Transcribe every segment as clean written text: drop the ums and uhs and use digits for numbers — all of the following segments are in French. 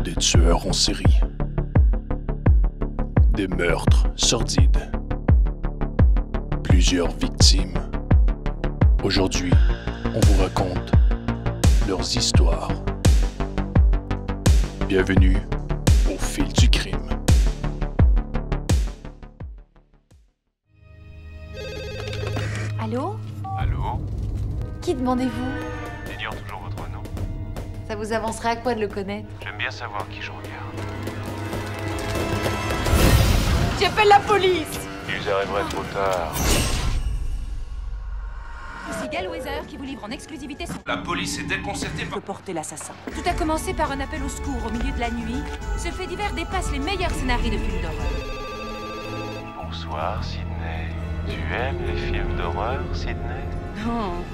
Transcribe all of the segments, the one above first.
Des tueurs en série. Des meurtres sordides. Plusieurs victimes. Aujourd'hui, on vous raconte leurs histoires. Bienvenue au fil du crime. Allô? Allô? Qui demandez-vous? Ignore toujours votre nom. Ça vous avancerait à quoi de le connaître? J'aime bien savoir qui je regarde. J'appelle la police! Ils arriveraient trop tard. Ici Gal Weather qui vous livre en exclusivité son... La police est déconcertée par... peut porter l'assassin. Tout a commencé par un appel au secours au milieu de la nuit. Ce fait divers dépasse les meilleurs scénarios de films d'horreur. Bonsoir, Sydney. Tu aimes les films d'horreur, Sydney?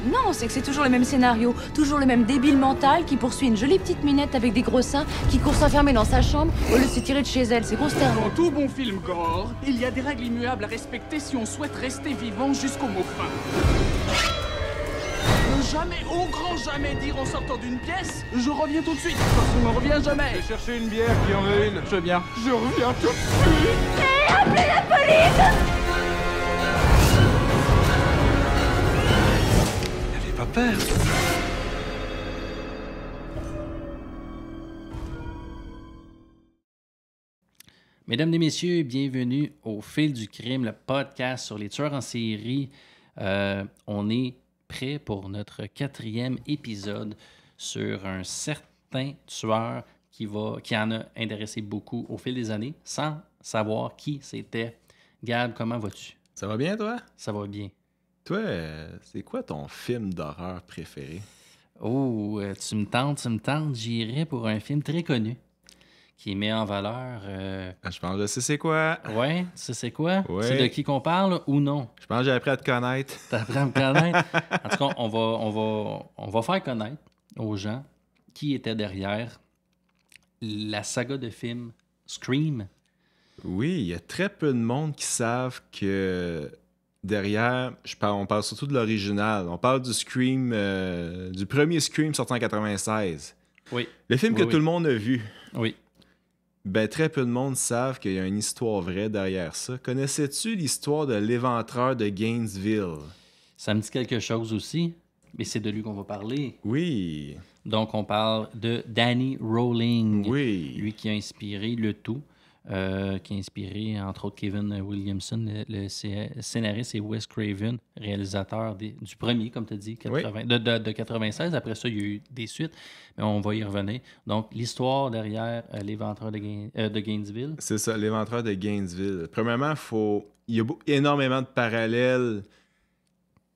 Non, c'est que c'est toujours le même scénario. Toujours le même débile mental qui poursuit une jolie petite minette avec des gros seins qui court s'enfermer dans sa chambre au lieu de se tirer de chez elle. C'est consternant. Dans tout bon film gore, il y a des règles immuables à respecter si on souhaite rester vivant jusqu'au mot fin. Ne jamais, au grand jamais dire en sortant d'une pièce, je reviens tout de suite, parce qu'on ne revient jamais. Je vais chercher une bière qui en veut une. Je viens, je reviens tout de suite. N'avez pas peur. Mesdames et messieurs, bienvenue au Fil du crime, le podcast sur les tueurs en série. On est prêt pour notre 4e épisode sur un certain tueur qui en a intéressé beaucoup au fil des années, sans savoir qui c'était. Gab, comment vas-tu? Ça va bien, toi? Ça va bien. Toi, c'est quoi ton film d'horreur préféré? Oh, tu me tentes. J'irai pour un film très connu qui met en valeur... Je pense que je sais c'est quoi. Ouais, tu sais c'est quoi? Ouais. C'est de qui qu'on parle ou non? Je pense que j'ai appris à te connaître. T'apprends à me connaître. En tout cas, on va faire connaître aux gens qui était derrière la saga de films Scream. Oui, il y a très peu de monde qui savent que derrière, on parle surtout de l'original. On parle du Scream, du premier Scream sorti en 96. Oui. Le film que tout le monde a vu. Oui. Ben, très peu de monde savent qu'il y a une histoire vraie derrière ça. Connaissais-tu l'histoire de l'éventreur de Gainesville? Ça me dit quelque chose aussi, mais c'est de lui qu'on va parler. Oui. Donc, on parle de Danny Rowling. Oui. Lui qui a inspiré le tout. Qui a inspiré, entre autres, Kevin Williamson, le scénariste, et Wes Craven, réalisateur du premier, comme tu as dit, de 96. Après ça, il y a eu des suites, mais on va y revenir. Donc, l'histoire derrière l'éventreur de Gainesville. C'est ça, l'éventreur de Gainesville. Premièrement, il y a énormément de parallèles.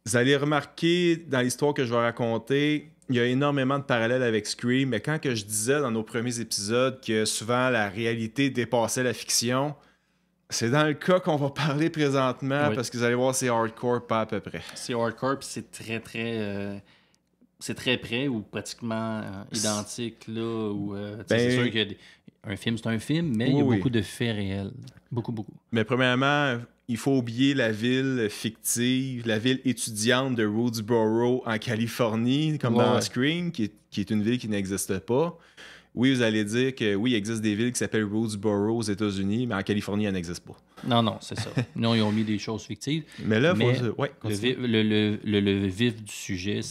Vous allez remarquer dans l'histoire que je vais raconter, il y a énormément de parallèles avec Scream, mais quand que je disais dans nos premiers épisodes que souvent la réalité dépassait la fiction, c'est dans le cas qu'on va parler présentement, parce que vous allez voir, c'est hardcore pas à peu près. C'est hardcore, puis c'est très près ou pratiquement identique, là, où c'est sûr qu'un film, c'est un film, mais il y a beaucoup de faits réels. Beaucoup. Mais premièrement, il faut oublier la ville fictive, la ville étudiante de Roodsboro en Californie, comme dans Scream, qui est une ville qui n'existe pas. Oui, vous allez dire que oui, il existe des villes qui s'appellent Roodsboro aux États-Unis, mais en Californie, elle n'existe pas. Non, c'est ça. Non, ils ont mis des choses fictives. Mais là, le vif du sujet,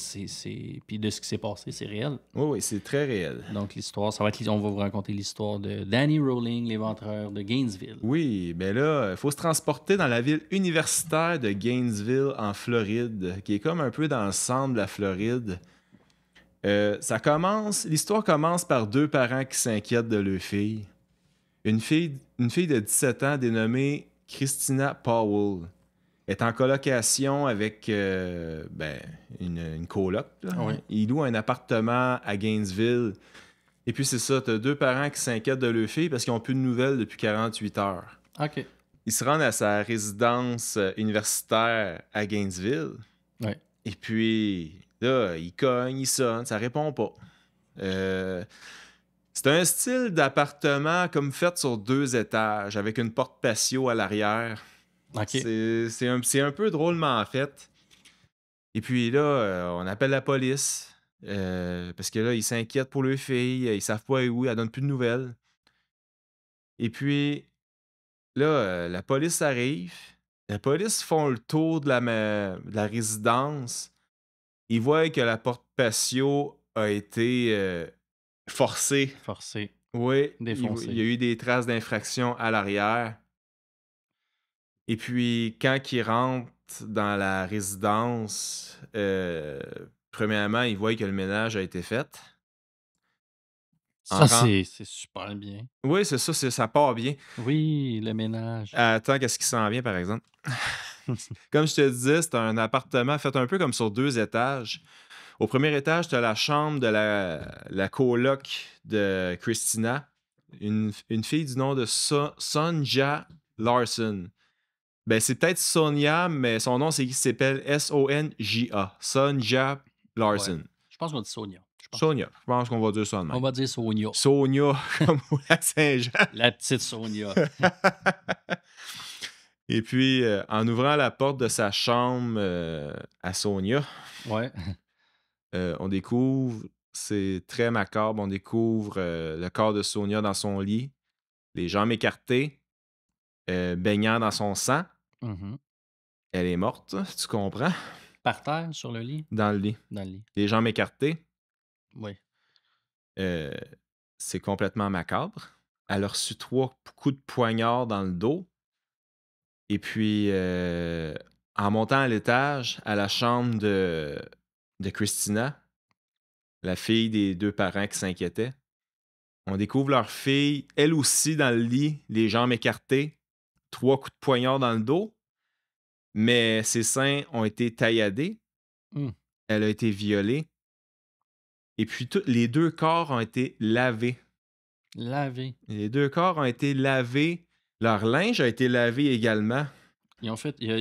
puis de ce qui s'est passé, c'est réel. Oui, c'est très réel. Donc, l'histoire, on va vous raconter l'histoire de Danny Rowling, l'éventreur de Gainesville. Oui, mais là, il faut se transporter dans la ville universitaire de Gainesville, en Floride, qui est comme un peu dans le centre de la Floride. L'histoire commence par deux parents qui s'inquiètent de leur fille. Une fille de 17 ans dénommée Christina Powell est en colocation avec une coloc. Oui. Il loue un appartement à Gainesville. Et puis c'est ça, t'as deux parents qui s'inquiètent de leur fille parce qu'ils n'ont plus de nouvelles depuis 48 heures. OK. Ils se rendent à sa résidence universitaire à Gainesville. Oui. Et puis... là, il cogne, il sonne, ça répond pas. C'est un style d'appartement comme fait sur 2 étages, avec une porte patio à l'arrière. Okay. C'est un peu drôlement fait. Et puis là, on appelle la police. parce que là, ils s'inquiètent pour leur fille. Ils savent pas où. Elle donne plus de nouvelles. Et puis, là, la police arrive. La police font le tour de la résidence. Ils voient que la porte patio a été forcée. Forcé. Oui, Défoncé. il y a eu des traces d'infraction à l'arrière. Et puis, quand ils rentrent dans la résidence, premièrement, ils voient que le ménage a été fait. Ça, c'est super bien. Oui, c'est ça, ça part bien. Oui, le ménage. Attends, qu'est-ce qui s'en vient, par exemple? Comme je te disais, c'est un appartement fait un peu comme sur 2 étages. Au premier étage, tu as la chambre de la coloc de Christina, une fille du nom de Sonja Larson. Ben, c'est peut-être Sonia, mais son nom, s'appelle Sonja. Sonja Larson. Ouais. Je pense qu'on dit Sonia. Sonia. Je pense qu'on va dire ça de même. On va dire Sonia. Sonia, comme au Lac-Saint-Jean. La petite Sonia. Et puis, en ouvrant la porte de sa chambre à Sonia, Ouais. on découvre, c'est très macabre, on découvre le corps de Sonia dans son lit, les jambes écartées, baignant dans son sang. Mhm. Elle est morte, tu comprends? Par terre, sur le lit? Dans le lit. Dans le lit. Les jambes écartées. Oui. C'est complètement macabre. Elle a reçu 3 coups de poignard dans le dos. Et puis, en montant à l'étage, à la chambre de Christina, la fille des 2 parents qui s'inquiétaient, on découvre leur fille, elle aussi dans le lit, les jambes écartées, 3 coups de poignard dans le dos, mais ses seins ont été tailladés. Elle a été violée. Et puis, les 2 corps ont été lavés. Lavés. Les 2 corps ont été lavés. Leur linge a été lavé également. Et en fait, il y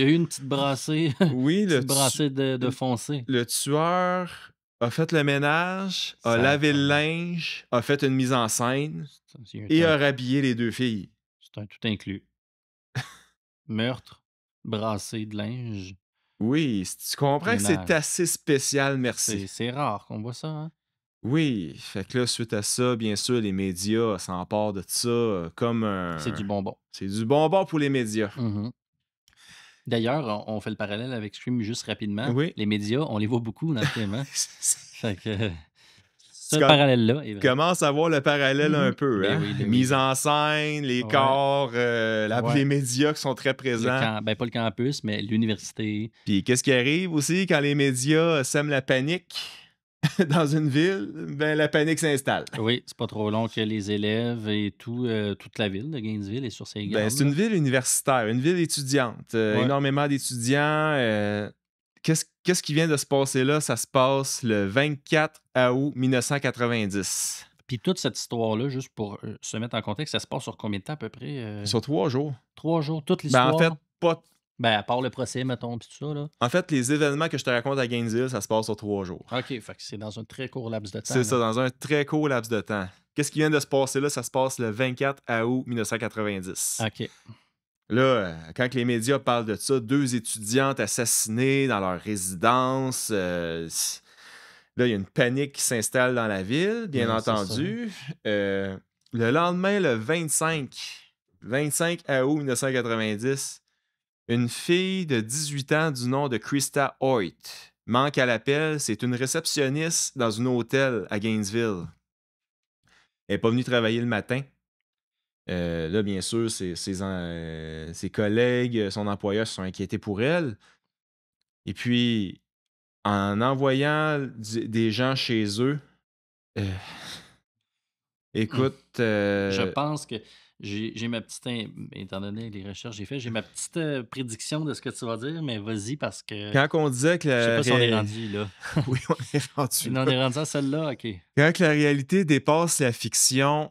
a eu une petite brassée. Oui, une petite brassée de foncé. Le tueur a fait le ménage, a lavé le linge, a fait une mise en scène et a rhabillé les 2 filles. C'est un tout inclus. Meurtre, brassée de linge. Oui, tu comprends que c'est assez spécial, merci. C'est rare qu'on voit ça, hein? Oui, fait que là, suite à ça, bien sûr, les médias s'emparent de ça comme un... C'est du bonbon. C'est du bonbon pour les médias. Mm-hmm. D'ailleurs, on fait le parallèle avec Scream juste rapidement. Oui. Les médias, on les voit beaucoup dans le film. Hein? Fait que ce parallèle-là est vrai. Commence à voir le parallèle un peu. Ben hein? oui, Mise en scène, les corps, les médias qui sont très présents. Pas le campus, mais l'université. Puis qu'est-ce qui arrive aussi quand les médias sèment la panique dans une ville? Ben, la panique s'installe. Oui, c'est pas trop long que les élèves et toute la ville de Gainesville est sur ses gardes. Ben, c'est une ville universitaire, une ville étudiante. Énormément d'étudiants. Qu'est-ce qui vient de se passer là? Ça se passe le 24 août 1990. Puis toute cette histoire-là, juste pour se mettre en contexte, ça se passe sur combien de temps à peu près? Sur 3 jours. 3 jours, toute l'histoire? Ben, en fait, pas... Ben, à part le procès, mettons, puis tout ça, là. En fait, les événements que je te raconte à Gainesville, ça se passe sur 3 jours. OK, fait que c'est dans un très court laps de temps. C'est ça, dans un très court laps de temps. Qu'est-ce qui vient de se passer là? Ça se passe le 24 août 1990. OK. Là, quand les médias parlent de ça, 2 étudiantes assassinées dans leur résidence, là, il y a une panique qui s'installe dans la ville, bien entendu. Le lendemain, le 25 août 1990, une fille de 18 ans du nom de Krista Hoyt manque à l'appel. C'est une réceptionniste dans un hôtel à Gainesville. Elle n'est pas venue travailler le matin. Là, bien sûr, ses collègues, son employeur se sont inquiétés pour elle. Et puis, en envoyant des gens chez eux, écoute... Je pense que j'ai ma petite... Étant donné les recherches que j'ai faites, j'ai ma petite prédiction de ce que tu vas dire, mais vas-y parce que... Quand on disait que je sais pas si on est rendu là. Oui, on est rendu là. On est rendu à celle-là, OK. Quand la réalité dépasse la fiction,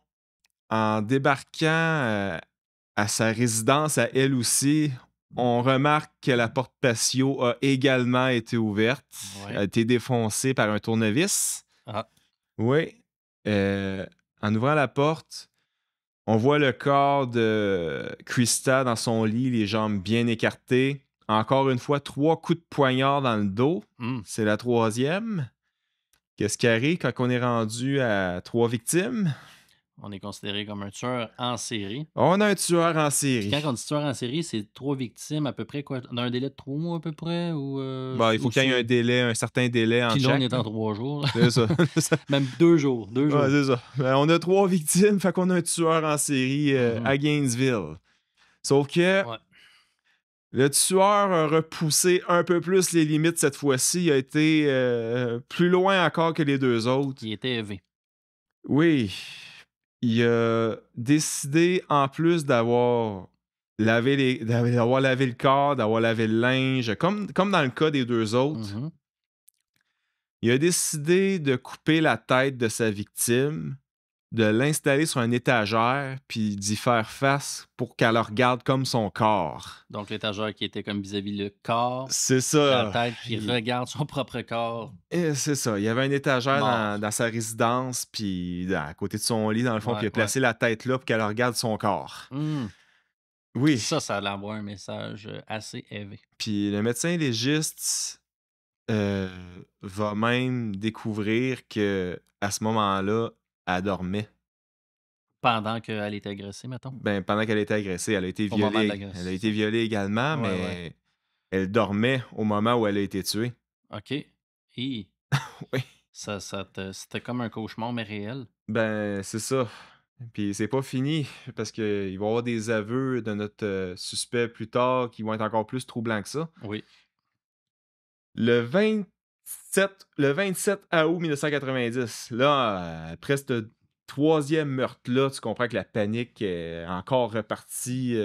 en débarquant à sa résidence à elle aussi, on remarque que la porte patio a également été ouverte. Ouais. A été défoncée par un tournevis. Ah. Oui. En ouvrant la porte, on voit le corps de Krista dans son lit, les jambes bien écartées. encore une fois, 3 coups de poignard dans le dos. C'est la 3e. Qu'est-ce qui arrive quand on est rendu à 3 victimes? On est considéré comme un tueur en série. On a un tueur en Puis série. quand on dit tueur en série, c'est 3 victimes à peu près, quoi, dans un délai de 3 mois à peu près? Ou, Il faut qu'il y ait un délai, un certain délai en Puis là, chaque. on est en 3 jours. C'est ça. Même 2 jours. 2 jours. Ouais, c'est ça. Ben, on a 3 victimes, fait qu'on a un tueur en série à Gainesville. Sauf que Ouais. le tueur a repoussé un peu plus les limites cette fois-ci. Il a été plus loin encore que les 2 autres. Il était élevé. Oui. Il a décidé, en plus d'avoir d'avoir lavé le corps, d'avoir lavé le linge, comme dans le cas des 2 autres, Mhm. il a décidé de couper la tête de sa victime, de l'installer sur une étagère, puis d'y faire face pour qu'elle le regarde comme son corps. Donc, l'étagère qui était comme vis-à-vis le corps, C'est ça. la tête qui regarde son propre corps. Et c'est ça. Il y avait une étagère Mort. dans sa résidence, puis à côté de son lit, dans le fond, Ouais, puis il a placé la tête là pour qu'elle regarde son corps. Oui. Ça a l'air d'avoir un message assez élevé. Puis le médecin légiste va même découvrir que à ce moment-là, elle dormait. Pendant qu'elle était agressée, mettons. Ben, pendant qu'elle était agressée, elle a été Au moment de violée. l'agression. Elle a été violée également, Ouais, mais ouais. elle dormait au moment où elle a été tuée. OK. Et Oui. c'était comme un cauchemar, mais réel. Ben, c'est ça. Puis c'est pas fini, parce qu'il va y avoir des aveux de notre suspect plus tard qui vont être encore plus troublants que ça. Oui. Le 27 août 1990, là, après ce 3e meurtre-là, tu comprends que la panique est encore repartie.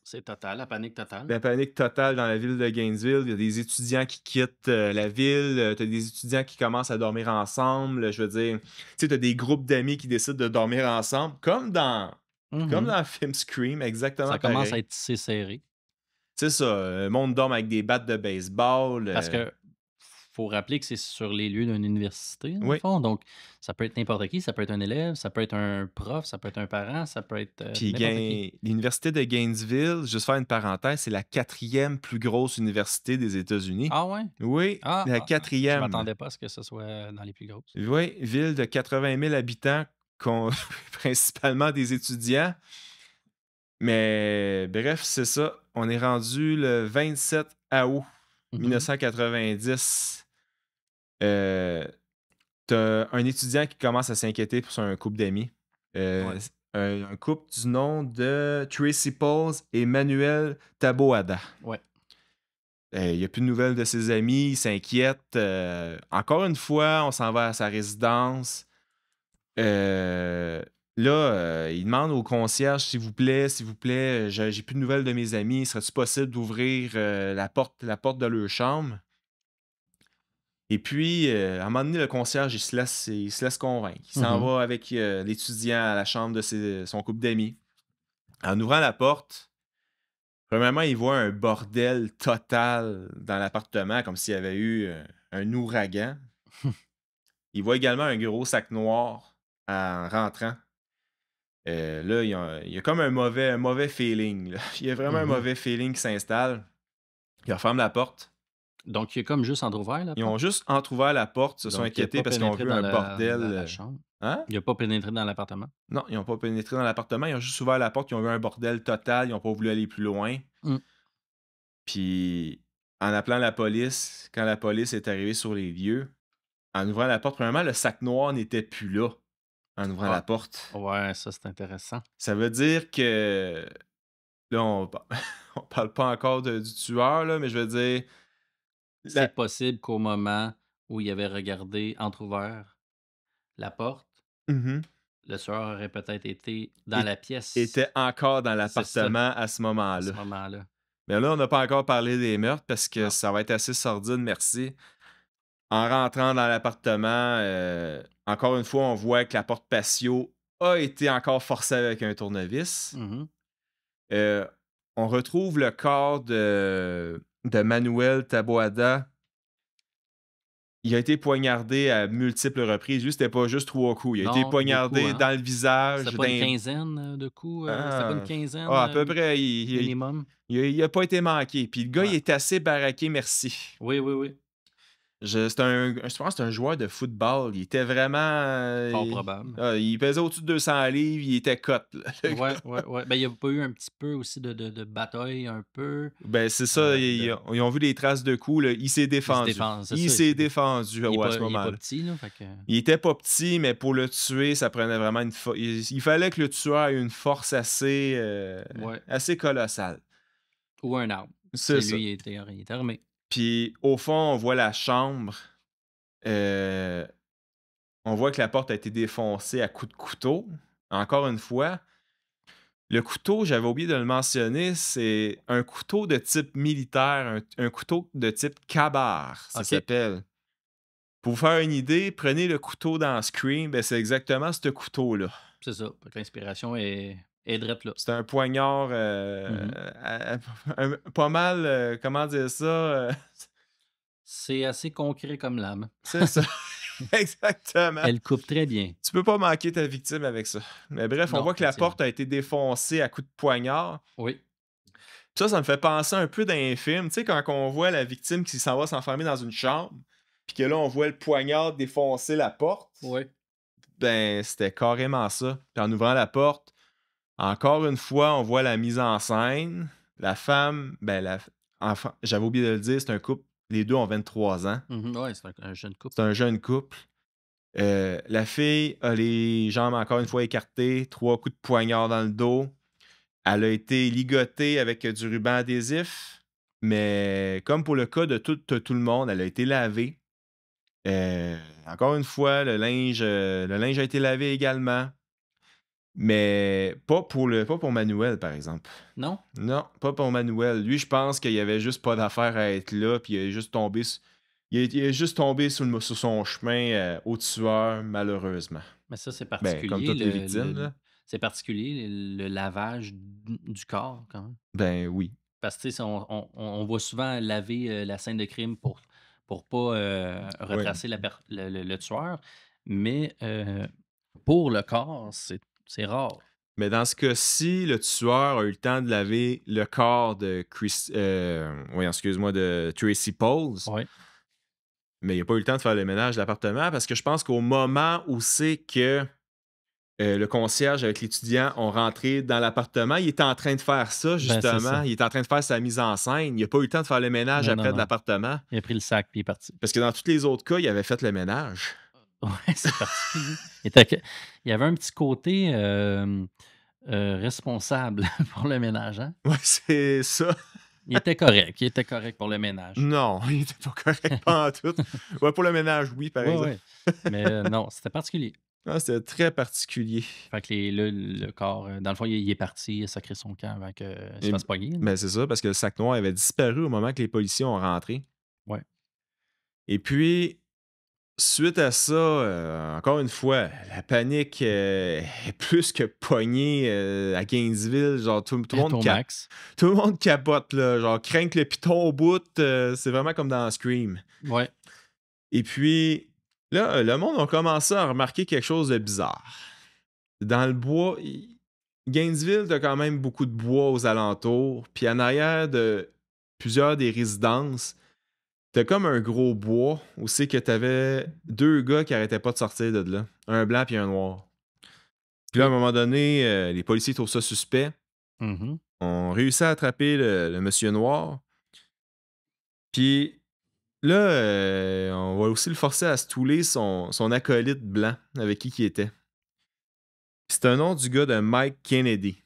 C'est total, la panique totale. La panique totale dans la ville de Gainesville. Il y a des étudiants qui quittent la ville. Tu as des étudiants qui commencent à dormir ensemble. Je veux dire, tu sais, tu as des groupes d'amis qui décident de dormir ensemble, comme dans le film Scream, exactement. Ça commence pareil. à être tissé serré. C'est ça. Le monde dorme avec des battes de baseball. Parce que faut rappeler que c'est sur les lieux d'une université, dans Oui. le fond. Donc, ça peut être n'importe qui. Ça peut être un élève, ça peut être un prof, ça peut être un parent, ça peut être Puis n'importe qui. l'université de Gainesville, juste faire une parenthèse, c'est la 4e plus grosse université des États-Unis. Ah ouais? Oui, la Je 4e. m'attendais pas à ce que ce soit dans les plus grosses. Oui, ville de 80 000 habitants, principalement des étudiants. Mais bref, c'est ça. On est rendu le 27 août 1990. T'as un étudiant qui commence à s'inquiéter pour un couple d'amis. Un couple du nom de Tracy Pauls et Manuel Taboada. Ouais. Il n'y a plus de nouvelles de ses amis, il s'inquiète. Encore une fois, on s'en va à sa résidence. Là, il demande au concierge, s'il vous plaît, j'ai plus de nouvelles de mes amis. Serait-il possible d'ouvrir la porte de leur chambre? Et puis, à un moment donné, le concierge, il se laisse convaincre. Il s'en va avec l'étudiant à la chambre de son couple d'amis. En ouvrant la porte, premièrement, il voit un bordel total dans l'appartement, comme s'il y avait eu un ouragan. Il voit également un gros sac noir en rentrant. Là, il y a comme un mauvais feeling. Là. Il y a vraiment un mauvais feeling qui s'installe. Il referme la porte. Donc, il est comme juste entrouvert, là. Ils ont juste entrouvert la porte, se sont Donc, il a inquiétés pas parce qu'ils ont pénétré vu dans un bordel. dans la chambre. Hein? Il n'a pas pénétré dans l'appartement. Non, ils n'ont pas pénétré dans l'appartement. Ils ont juste ouvert la porte. Ils ont vu un bordel total. Ils n'ont pas voulu aller plus loin. Puis, en appelant la police, quand la police est arrivée sur les lieux, en ouvrant la porte, premièrement, le sac noir n'était plus là. En ouvrant la porte. Ouais, ça, c'est intéressant. Ça veut dire que... Là, on parle pas encore du tueur, là, mais je veux dire... C'est possible qu'au moment où il avait regardé entrouvert la porte, le tueur aurait peut-être été dans la pièce. Était encore dans l'appartement à ce moment-là. Mais là, on n'a pas encore parlé des meurtres parce que ça va être assez sordide, merci. En rentrant dans l'appartement, encore une fois, on voit que la porte patio a été encore forcée avec un tournevis. On retrouve le corps de Manuel Taboada il a été poignardé à multiples reprises. Lui, c'était pas juste 3 coups. Il a Non, été poignardé beaucoup, hein. dans le visage. C'était pas une quinzaine de coups? C'était pas une quinzaine à peu près. minimum? Il a pas été manqué. Puis le gars, Ouais. il était assez baraqué, merci. Oui, oui, oui. Je pense que c'est un joueur de football. Il était vraiment. Fort probable. Il pesait au-dessus de 200 livres. Il était cut. Là, le Ouais, gars. ouais, ouais. Ben, il n'y a pas eu un petit peu aussi de bataille, un peu. Ben, c'est ça. Ils ont vu les traces de coups. Là. Il s'est défendu. Il s'est défendu Il à ce est moment-là. pas petit, là. Fait que... Il était pas petit, mais pour le tuer, ça prenait vraiment une force. Il fallait que le tueur ait une force assez, Ouais. assez colossale. Ou un arbre. C'est ça. Lui, il était armé. Puis au fond, on voit la chambre. On voit que la porte a été défoncée à coups de couteau. Encore une fois. Le couteau, j'avais oublié de le mentionner, c'est un couteau de type militaire, un couteau de type kabar, ça Ok. s'appelle. Pour vous faire une idée, prenez le couteau dans Scream, ben c'est exactement ce couteau-là. C'est ça. Fait que l'inspiration est drette là. C'est un poignard pas mal, comment dire ça? C'est assez concret comme lame. C'est ça. Exactement. Elle coupe très bien. Tu peux pas manquer ta victime avec ça. Mais bref, on Non, voit que la effectivement. porte a été défoncée à coups de poignard. Oui. Ça me fait penser un peu d'un film. Tu sais, quand on voit la victime qui s'en va s'enfermer dans une chambre, puis que là, on voit le poignard défoncer la porte. Oui. Ben, c'était carrément ça. Puis en ouvrant la porte, encore une fois, on voit la mise en scène. La femme, j'avais oublié de le dire, c'est un couple. Les deux ont 23 ans. Oui, c'est un jeune couple. C'est un jeune couple. La fille a les jambes encore une fois écartées, 3 coups de poignard dans le dos. Elle a été ligotée avec du ruban adhésif, mais comme pour le cas de tout le monde, elle a été lavée. Encore une fois, le linge a été lavé également, mais pas pour Manuel, par exemple. Non? Non, pas pour Manuel. Lui, je pense qu'il y avait juste pas d'affaire à être là, puis il est juste tombé... Il est juste tombé sur son chemin au tueur, malheureusement. Mais ça, c'est particulier. Comme toutes les victimes, là. C'est particulier, le lavage du corps, quand même. Ben oui. Parce que, tu sais, on voit souvent laver la scène de crime pour pas retracer le tueur. Mais pour le corps, c'est rare. Mais dans ce cas-ci, le tueur a eu le temps de laver le corps de de Tracy Pauls. Oui. Mais il n'a pas eu le temps de faire le ménage de l'appartement parce que je pense qu'au moment où c'est que le concierge avec l'étudiant ont rentré dans l'appartement, il était en train de faire ça, justement. Ça. Il était en train de faire sa mise en scène. Il n'a pas eu le temps de faire le ménage Non. de l'appartement. Il a pris le sac puis il est parti. Parce que dans tous les autres cas, il avait fait le ménage. Oui, c'est particulier. Il y avait un petit côté responsable pour le ménage. Hein? Ouais, c'est ça. Il était correct. Il était correct pour le ménage. Non, il n'était pas correct pas en tout. Ouais, pour le ménage, oui, par exemple. Oui. Mais non, c'était particulier. Ah, c'était très particulier. Fait que le corps, dans le fond, il est parti, il a sacré son camp avant qu'il se fasse pogner. Mais c'est ça, parce que le sac noir avait disparu au moment que les policiers ont rentré. Ouais. Et puis, suite à ça, encore une fois, la panique est plus que pognée à Gainesville. Genre, tout le monde capote, là. Genre, craint que le piton au bout, c'est vraiment comme dans Scream. Ouais. Et puis, là, le monde a commencé à remarquer quelque chose de bizarre. Dans le bois, Gainesville, t'as quand même beaucoup de bois aux alentours. Puis en arrière de plusieurs des résidences, t'as comme un gros bois où c'est que t'avais 2 gars qui arrêtaient pas de sortir de là. Un blanc puis un noir. Puis là, à un moment donné, les policiers trouvent ça suspect. Mm-hmm. On réussit à attraper le monsieur noir. Puis là, on va aussi le forcer à stouler son acolyte blanc avec qui il était. C'est un nom du gars de Mike Kennedy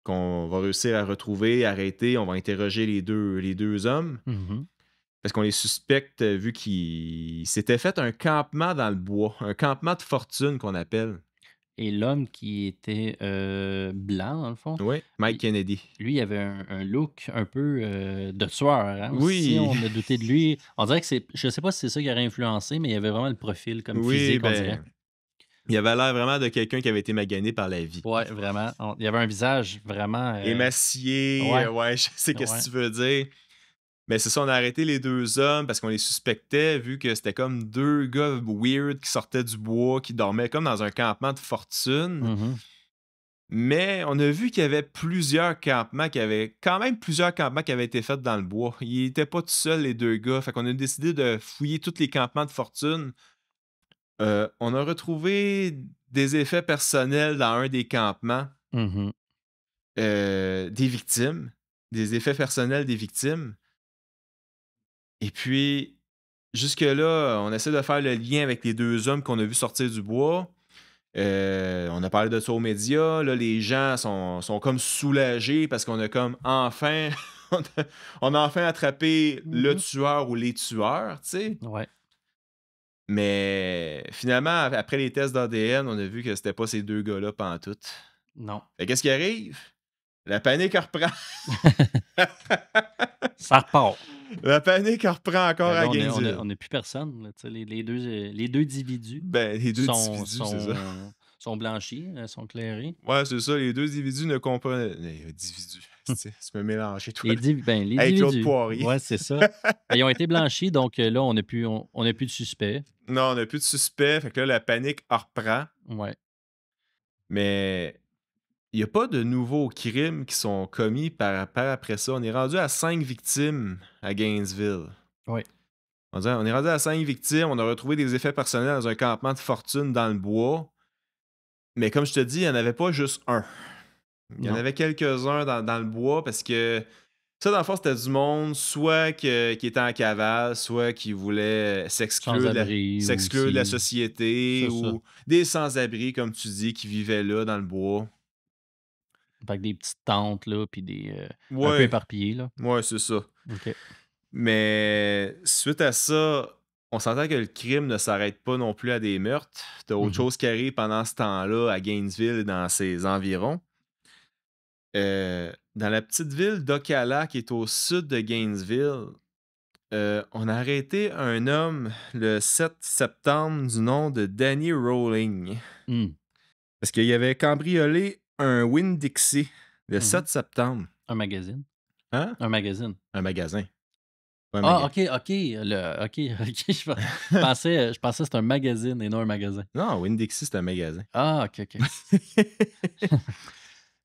qu'on va réussir à retrouver, arrêter. On va interroger les deux hommes. Mm-hmm. Parce qu'on les suspecte vu qu'ils s'étaient fait un campement dans le bois. Un campement de fortune qu'on appelle. Et l'homme qui était blanc, dans le fond. Oui, Mike Kennedy. Lui, il avait un look un peu de tueur. Hein? Oui. Si on a douté de lui. On dirait que c'est. Je sais pas si c'est ça qui aurait influencé, mais il avait vraiment le profil comme physique, on dirait. Il avait l'air vraiment de quelqu'un qui avait été magané par la vie. Ouais, vraiment. Il y avait un visage vraiment. Émacié. Ouais, je sais qu'est-ce que tu veux dire. Mais c'est ça, on a arrêté les 2 hommes parce qu'on les suspectait, vu que c'était comme 2 gars weird qui sortaient du bois, qui dormaient comme dans un campement de fortune. Mhm. Mais on a vu qu'il y avait plusieurs campements qui avaient été faits dans le bois. Ils n'étaient pas tout seuls, les 2 gars. Fait qu'on a décidé de fouiller tous les campements de fortune. On a retrouvé des effets personnels dans un des campements Mhm. des victimes, des effets personnels des victimes. Et puis, jusque-là, on essaie de faire le lien avec les 2 hommes qu'on a vus sortir du bois. On a parlé de ça aux médias. Là, les gens sont comme soulagés parce qu'on a comme enfin... on a enfin attrapé le tueur ou les tueurs, tu sais. Ouais. Mais finalement, après les tests d'ADN, on a vu que c'était pas ces 2 gars-là pantoute. Non. Fait qu'est-ce qui arrive? La panique reprend. Ça repart. La panique reprend encore Ben à là, Gainesville. on n'a plus personne. Là, tu sais, les deux individus Ben, les 2 sont, individus, c'est ça. sont blanchis, sont clairés. Ouais, c'est ça. Les 2 individus ne comprennent... Les individus. Tu me mélanges, toi. Les Hey, Claude individus. Poirier. Ouais, c'est ça. Ben, ils ont été blanchis, donc là, on n'a plus de suspect. Non, on n'a plus de suspect. Fait que là, la panique reprend. Ouais. Mais il n'y a pas de nouveaux crimes qui sont commis par après ça. On est rendu à 5 victimes à Gainesville. Oui. On est rendu à 5 victimes. On a retrouvé des effets personnels dans un campement de fortune dans le bois. Mais comme je te dis, il n'y en avait pas juste un. Il y en Non. avait quelques-uns dans le bois parce que ça, dans le fond, c'était du monde soit qui était en cavale, soit qui voulait s'exclure Sans-abri de la aussi. société, C'est ça. ou des sans-abri, comme tu dis, qui vivaient là dans le bois. Avec des petites tentes, là, puis des un peu Ouais, éparpillées, là. ouais, c'est ça. OK. Mais suite à ça, on s'entend que le crime ne s'arrête pas non plus à des meurtres. T'as autre chose qui arrive pendant ce temps-là à Gainesville et dans ses environs. Dans la petite ville d'Ocala, qui est au sud de Gainesville, on a arrêté un homme le 7 septembre du nom de Danny Rowling. Hmm. Parce qu'il avait cambriolé un Winn-Dixie le 7 septembre. Un magazine. Hein? Un magazine. Un magasin. Pas un Ah, magasin. OK. Je pensais que c'était un magazine et non un magasin. Non, Winn-Dixie, c'est un magasin. Ah, OK.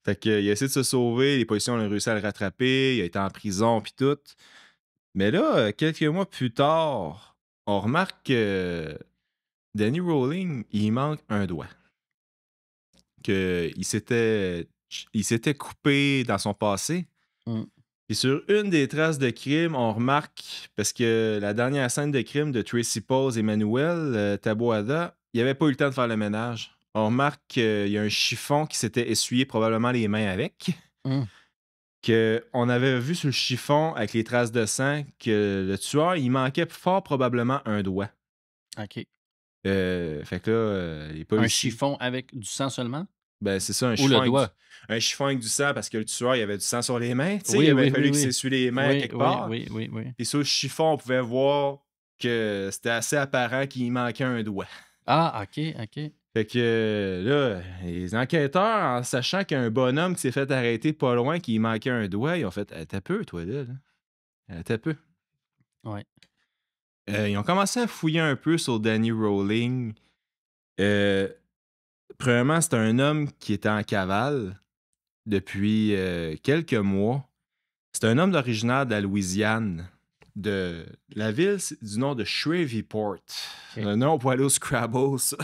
Fait qu'il a essayé de se sauver, les policiers ont réussi à le rattraper, il a été en prison puis tout. Mais là, quelques mois plus tard, on remarque que Danny Rowling, il manque un doigt. Il s'était coupé dans son passé. Mm. Et sur une des traces de crime, on remarque, parce que la dernière scène de crime de Tracy Pauls et Manuel Taboada, il n'avait pas eu le temps de faire le ménage. On remarque qu'il y a un chiffon qui s'était essuyé probablement les mains avec. On avait vu sur le chiffon, avec les traces de sang, que le tueur, il manquait fort probablement un doigt. OK. Fait que là, il n'est pas Un réussi. chiffon avec du sang seulement? Ben, c'est ça, un Ou chiffon, le avec doigt? un chiffon avec du sang parce que le tueur, il avait du sang sur les mains. Tu sais, Oui, il avait oui, fallu oui, qu'il oui. s'essuie les mains Oui, quelque oui, part. oui. Et sur le chiffon, on pouvait voir que c'était assez apparent qu'il manquait un doigt. Ah, OK. Fait que là, les enquêteurs, en sachant qu'il y a un bonhomme qui s'est fait arrêter pas loin, qu'il manquait un doigt, ils ont fait « T'as peu, toi, là. T'as peu. » Ouais. Ils ont commencé à fouiller un peu sur Danny Rowling. Premièrement, c'était un homme qui était en cavale depuis quelques mois. C'est un homme originaire de la Louisiane, de la ville du nom de Shreveport. Okay. Un nom pour aller au Scrabble, ça.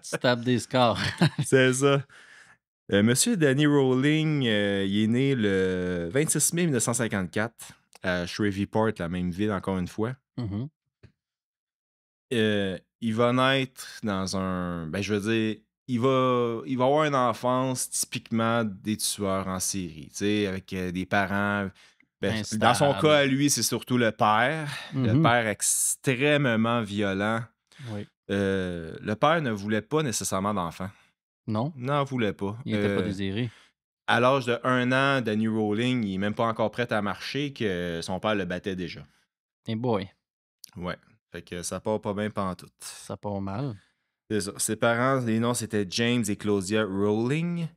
Tu tapes des scores. C'est ça. Monsieur Danny Rowling, il est né le 26 mai 1954 à Shreveport, la même ville encore une fois. Mm-hmm. Il va naître dans un... Ben, je veux dire, il va avoir une enfance typiquement des tueurs en série, tu sais, avec des parents... Ben, dans son cas, à lui, c'est surtout le père. Le père extrêmement violent. Oui. Le père ne voulait pas nécessairement d'enfant. Non? N'en voulait pas. Il n'était pas désiré. À l'âge de 1 an, Danny Rowling, il n'est même pas encore prêt à marcher que son père le battait déjà. Et boy. Ouais. Fait que ça part pas bien pantoute. Ça part mal. C'est ça. Ses parents, les noms, c'était James et Claudia Rowling.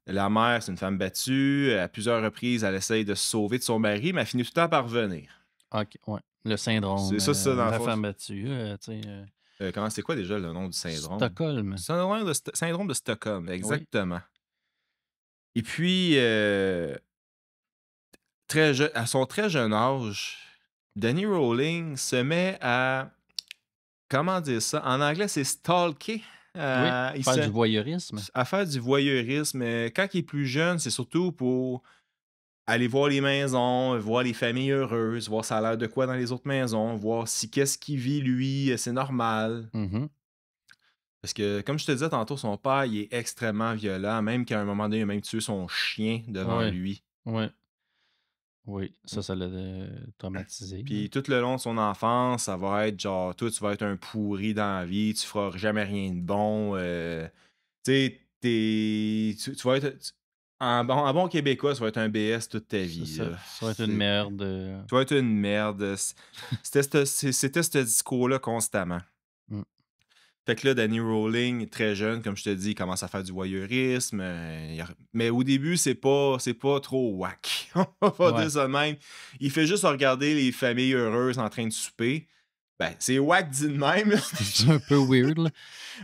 La mère, c'est une femme battue. À plusieurs reprises, elle essaye de se sauver de son mari, mais elle finit tout le temps par revenir. OK, ouais. Le syndrome, C'est ça, dans le la fond. femme battue, tu sais, C'est quoi déjà le nom du syndrome? Stockholm. Syndrome de Stockholm, exactement. Et puis, à son très jeune âge, Danny Rowling se met à... Comment dire ça? En anglais, c'est stalker. Oui, faire du voyeurisme. À faire du voyeurisme. Quand il est plus jeune, c'est surtout pour aller voir les maisons, voir les familles heureuses, voir ça a l'air de quoi dans les autres maisons, voir si qu'est-ce qu'il vit, lui, c'est normal. Mhm. Parce que, comme je te disais tantôt, son père, il est extrêmement violent, même qu'à un moment donné, il a même tué son chien devant Ouais. lui. Ouais. Oui, ça l'a traumatisé. Puis tout le long de son enfance, ça va être genre, toi, tu vas être un pourri dans la vie, tu feras jamais rien de bon. Tu sais, tu vas être... En bon québécois, tu vas être un BS toute ta vie. Ça là. va être une merde. Tu vas être une merde. C'était ce discours-là constamment. Mm. Fait que là, Danny Rowling, très jeune, comme je te dis, il commence à faire du voyeurisme. Mais au début, c'est pas trop whack. On va dire ça de même. Il fait juste regarder les familles heureuses en train de souper. Ben, c'est whack dit de même. C'est un peu weird, là.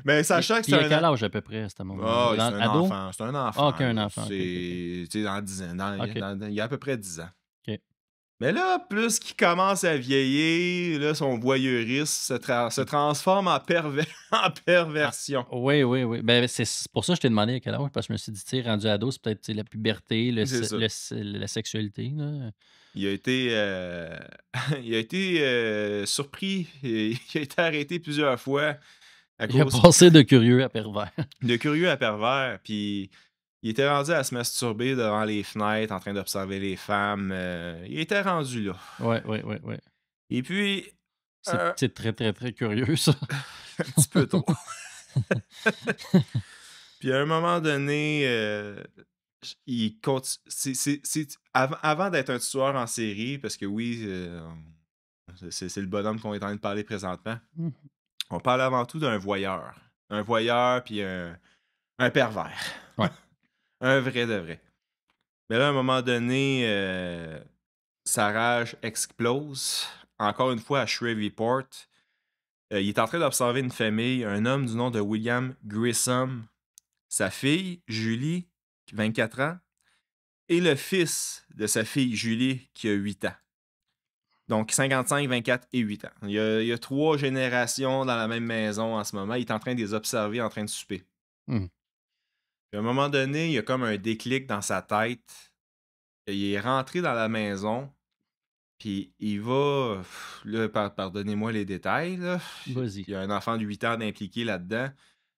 Mais sachant que c'est Il a quel âge à peu près à ce moment-là? c'est un ado? enfant. C'est un enfant. OK, un enfant. C'est dans 10 ans. OK. Il y a à peu près 10 ans. OK. Mais là, plus qu'il commence à vieillir, là, son voyeurisme se transforme en perversion. Oui. Ben, c'est pour ça que je t'ai demandé à quel âge, parce que je me suis dit, tu sais, rendu ado, c'est peut-être la puberté, la sexualité. Là. Il a été surpris. Il a été arrêté plusieurs fois. Il a passé de curieux à pervers. De curieux à pervers. Puis il était rendu à se masturber devant les fenêtres en train d'observer les femmes. Il était rendu là. Oui. Et puis... C'est très, très, très curieux, ça. Un petit peu trop. Puis à un moment donné... il avant d'être un tueur en série, parce que oui, c'est le bonhomme qu'on est en train de parler présentement, on parle avant tout d'un voyeur. Un voyeur, puis un pervers. Ouais. Un vrai de vrai. Mais là, à un moment donné, sa rage explose. Encore une fois, à Shreveport, il est en train d'observer une famille, un homme du nom de William Grissom, sa fille, Julie, 24 ans, et le fils de sa fille, Julie, qui a 8 ans. Donc, 55, 24 et 8 ans. Il y a 3 générations dans la même maison en ce moment. Il est en train de les observer, en train de souper. Puis à un moment donné, il y a comme un déclic dans sa tête. Il est rentré dans la maison, puis il va... Là, pardonnez-moi les détails. Là. Vas-y. Il y a un enfant de 8 ans impliqué là-dedans.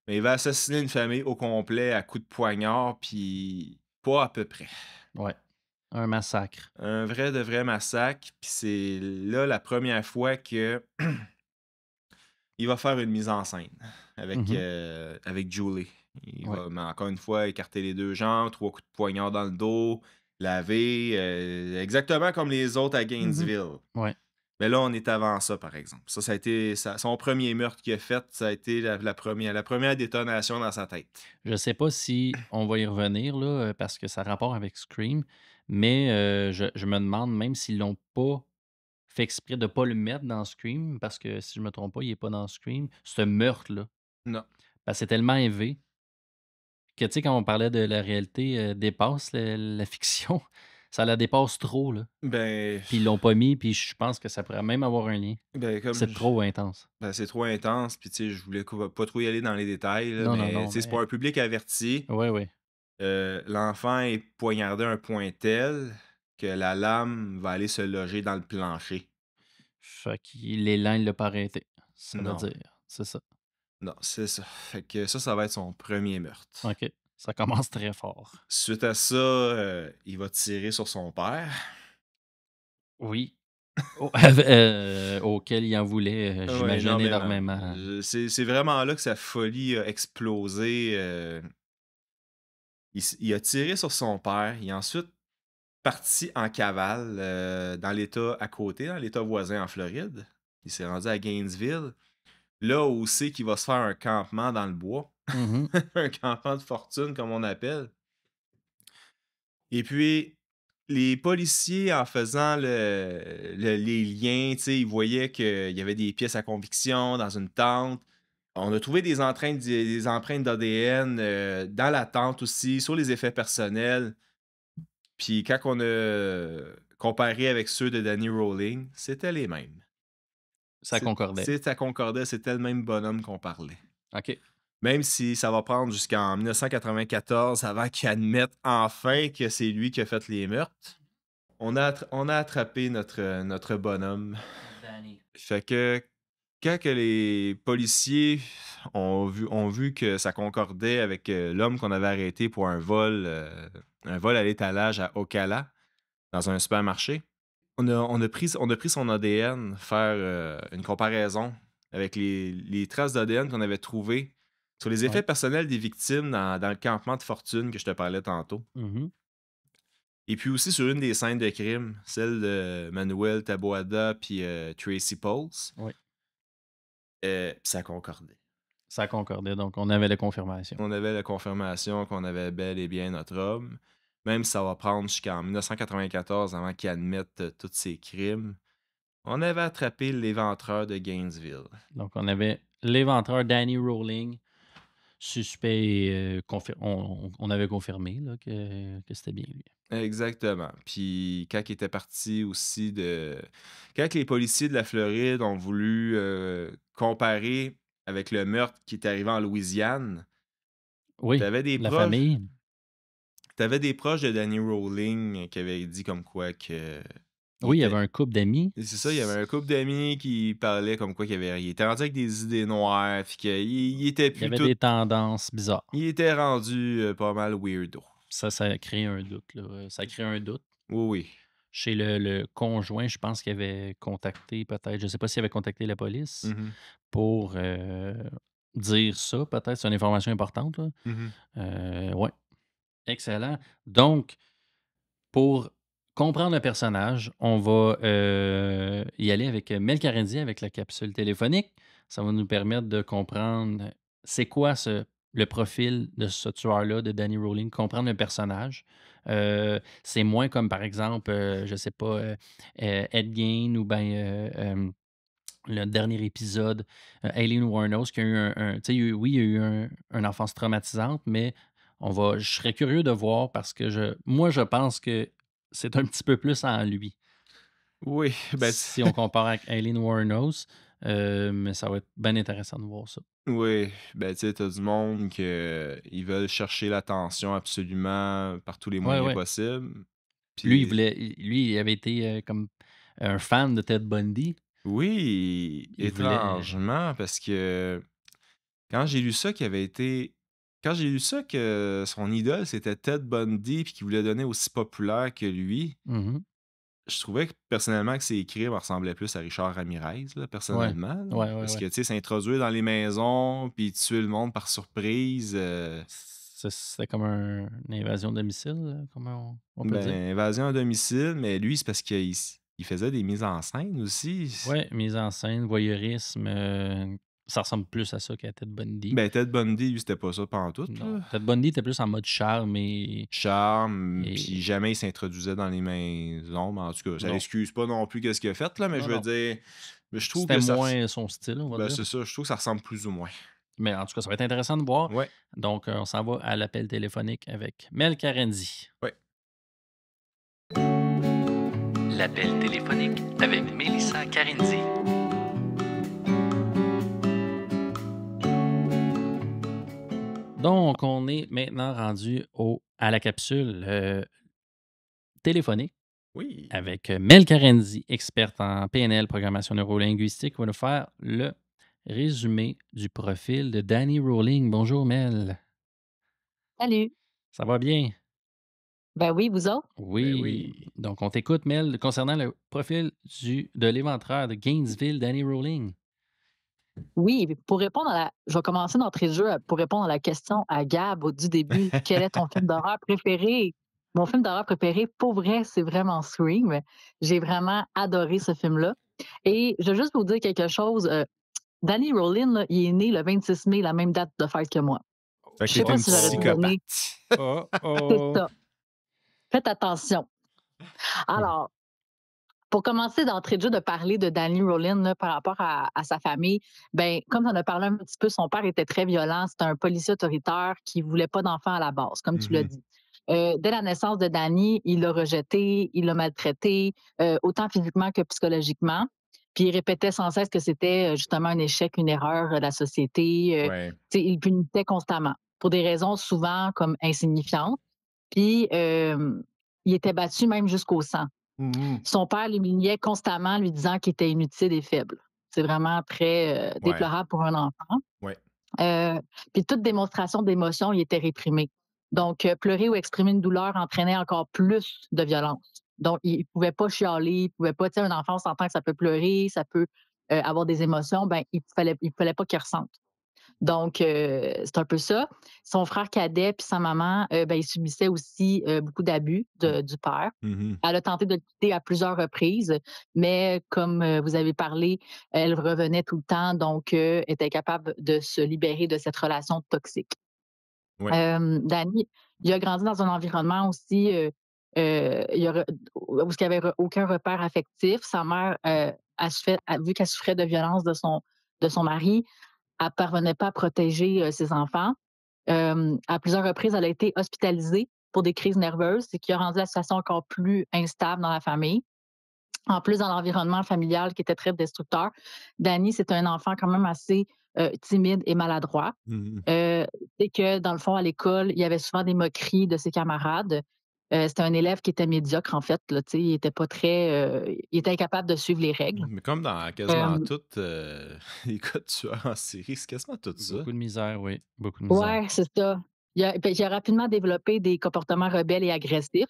Mais il va assassiner une famille au complet à coups de poignard, puis pas à peu près. Ouais. Un massacre. Un vrai de vrai massacre. Puis c'est là la première fois que il va faire une mise en scène avec Julie. Il va, mais encore une fois, écarter les 2 jambes, 3 coups de poignard dans le dos, laver, exactement comme les autres à Gainesville. Ouais. Mais là, on est avant ça, par exemple. Ça a été son premier meurtre qu'il a fait. Ça a été la première détonation dans sa tête. Je sais pas si on va y revenir, là, parce que ça a rapport avec Scream, mais je me demande même s'ils l'ont pas fait exprès de pas le mettre dans Scream, parce que si je me trompe pas, il est pas dans Scream. Ce meurtre-là. Non. Parce que c'est tellement élevé que, tu sais, quand on parlait de la réalité dépasse la fiction, ça la dépasse trop, là. Ben, Puis ils l'ont pas mis, puis je pense que ça pourrait même avoir un lien. ben, C'est trop intense. Ben, c'est trop intense, puis tu sais, je voulais pas trop y aller dans les détails, là, Non, mais tu sais, c'est pour un public averti. Oui. L'enfant est poignardé à un point tel que la lame va aller se loger dans le plancher. Fait que l'élan, il l'a pas arrêté. Ça Non. veut dire. C'est ça. Non, c'est ça. Fait que ça va être son premier meurtre. OK. Ça commence très fort. Suite à ça, il va tirer sur son père. Oui. Auquel il en voulait, j'imagine, énormément. C'est vraiment là que sa folie a explosé. Il a tiré sur son père. Il est ensuite parti en cavale dans l'État à côté, dans l'État voisin en Floride. Il s'est rendu à Gainesville. Là où c'est qu'il va se faire un campement dans le bois. Un campement de fortune, comme on appelle. Et puis, les policiers, en faisant les liens, tu sais, ils voyaient qu'il y avait des pièces à conviction dans une tente. On a trouvé des empreintes d'ADN dans la tente aussi, sur les effets personnels. Puis quand on a comparé avec ceux de Danny Rowling, c'était les mêmes. Ça concordait. Ça concordait, c'était le même bonhomme qu'on parlait. OK. Même si ça va prendre jusqu'en 1994 avant qu'il admette enfin que c'est lui qui a fait les meurtres. On a attrapé notre bonhomme. Danny. Fait que quand que les policiers ont vu que ça concordait avec l'homme qu'on avait arrêté pour un vol à l'étalage à Ocala, dans un supermarché, on a pris son ADN, faire une comparaison avec les traces d'ADN qu'on avait trouvées sur les effets personnels des victimes dans le campement de fortune que je te parlais tantôt. Mhm. Et puis aussi sur une des scènes de crime, celle de Manuel Taboada puis Tracy Pauls. Oui. Ça concordait. Ça concordait, donc on avait la confirmation. On avait la confirmation qu'on avait bel et bien notre homme. Même si ça va prendre jusqu'en 1994 avant qu'il admette tous ses crimes. On avait attrapé l'éventreur de Gainesville. Donc on avait l'éventreur Danny Rowling, suspect, on avait confirmé là, que c'était bien lui. Exactement. Puis quand il était parti aussi Quand les policiers de la Floride ont voulu comparer avec le meurtre qui est arrivé en Louisiane, Oui, t'avais des la proches... famille. T'avais des proches de Danny Rowling qui avaient dit comme quoi que... Oui, il y avait un couple d'amis. C'est ça, il y avait un couple d'amis qui parlait comme quoi il était rendu avec des idées noires, puis qu'il était Il y avait plutôt... des tendances bizarres. Il était rendu pas mal weirdo. Ça a créé un doute. Là. Ça a créé un doute. Oui. Chez le conjoint, je pense qu'il avait contacté peut-être, je ne sais pas s'il avait contacté la police Mhm. pour dire ça, peut-être. C'est une information importante. Là. Mhm. Ouais. Excellent. Donc, pour comprendre le personnage, on va y aller avec Mel Carenzi avec la capsule téléphonique. Ça va nous permettre de comprendre c'est quoi le profil de ce tueur-là, de Danny Rowling, comprendre le personnage. C'est moins comme, par exemple, je sais pas, Ed Gein ou bien le dernier épisode, Aileen Wuornos, qui a eu tu sais, oui, il y a eu une enfance traumatisante, mais je serais curieux de voir parce que moi, je pense que c'est un petit peu plus en lui. Oui, ben... Si on compare avec Aileen Wuornos, mais ça va être bien intéressant de voir ça. Oui, ben tu sais, t'as du monde ils veulent chercher l'attention absolument par tous les moyens Ouais. possibles. Lui, Puis... il avait été comme un fan de Ted Bundy. Oui, Il voulait- étrangement, parce que quand j'ai lu ça quand j'ai lu ça que son idole c'était Ted Bundy puis qu'il voulait donner aussi populaire que lui, Mhm. je trouvais personnellement que ses crimes ressemblaient plus à Richard Ramirez, là, personnellement. Là. Ouais, Parce ouais. que, tu sais, s'introduire dans les maisons puis tuer le monde par surprise. C'était comme une invasion de domicile, là, comment on peut dire. Invasion à domicile, mais lui, c'est parce qu'il faisait des mises en scène aussi. Ouais, mise en scène, voyeurisme, ça ressemble plus à ça qu'à Ted Bundy. Ben, Ted Bundy, lui, c'était pas ça pantoute. Non, Là. Ted Bundy était plus en mode charme Charme, Et- puis jamais il s'introduisait dans les maisons. Mais en tout cas, ça Non. l'excuse pas non plus qu'est-ce qu'il a fait, là, mais Non, je veux non. dire... Mais je trouve c'était que ça... moins son style, on va Ben, dire. c'est ça, je trouve que ça ressemble plus ou moins. Mais en tout cas, ça va être intéressant de voir. Ouais. Donc, on s'en va à l'appel téléphonique avec Mel Carenzi. Ouais. L'appel téléphonique avec Melissa Carenzi. Donc, on est maintenant rendu à la capsule téléphonique Oui. avec Mel Carenzi, experte en PNL, programmation neurolinguistique, qui va nous faire le résumé du profil de Danny Rowling. Bonjour Mel. Salut. Ça va bien? Ben oui, vous autres? Oui. Ben oui. Donc, on t'écoute, Mel, concernant le profil de l'éventreur de Gainesville, Danny Rowling. Oui, pour répondre je vais commencer d'entrée de jeu pour répondre à la question à Gab du début. Quel est ton film d'horreur préféré? Mon film d'horreur préféré, pour vrai, c'est vraiment Scream. J'ai vraiment adoré ce film-là. Et je veux juste vous dire quelque chose. Danny Rowling, là, il est né le 26 mai, la même date de fête que moi. Fait Je sais que t'es pas une si j'aurais dû donner. psychopathe. Oh, C'est oh. ça. Faites attention. Alors, pour commencer d'entrée de jeu de parler de Danny Rowland là, par rapport à sa famille, ben comme on a parlé un petit peu, son père était très violent. C'était un policier autoritaire qui voulait pas d'enfant à la base, comme tu l'as dit. Dès la naissance de Danny, il l'a rejeté, il l'a maltraité, autant physiquement que psychologiquement. Puis il répétait sans cesse que c'était justement un échec, une erreur de la société. Ouais. Il punissait constamment pour des raisons souvent comme insignifiantes. Puis il était battu même jusqu'au sang. Son père l'humiliait constamment, lui disant qu'il était inutile et faible. C'est vraiment très déplorable pour un enfant. Ouais. Puis toute démonstration d'émotion, il était réprimé. Donc, pleurer ou exprimer une douleur entraînait encore plus de violence. Donc, il ne pouvait pas chialer, il pouvait pas, tu sais, un enfant, on s'entend que ça peut pleurer, ça peut avoir des émotions, ben il fallait pas qu'il ressente. Donc, c'est un peu ça. Son frère cadet puis sa maman, ben, ils subissaient aussi beaucoup d'abus du père. Elle a tenté de le quitter à plusieurs reprises, mais comme vous avez parlé, elle revenait tout le temps, donc était capable de se libérer de cette relation toxique. Ouais. Danny, il a grandi dans un environnement aussi où il n'y avait aucun repère affectif. Sa mère, vu qu'elle souffrait de violence de son mari, elle ne parvenait pas à protéger ses enfants. À plusieurs reprises, elle a été hospitalisée pour des crises nerveuses, ce qui a rendu la situation encore plus instable dans la famille. En plus, dans l'environnement familial qui était très destructeur, Danny, c'est un enfant quand même assez timide et maladroit. C'est que, dans le fond, à l'école, il y avait souvent des moqueries de ses camarades. C'était un élève qui était médiocre, en fait. Là, il était pas très. Il était incapable de suivre les règles. Mais comme dans quasiment toutes les cas de tueurs en série, c'est quasiment tout ça. Beaucoup de misère, oui. Beaucoup de misère. Oui, c'est ça. Il a rapidement développé des comportements rebelles et agressifs,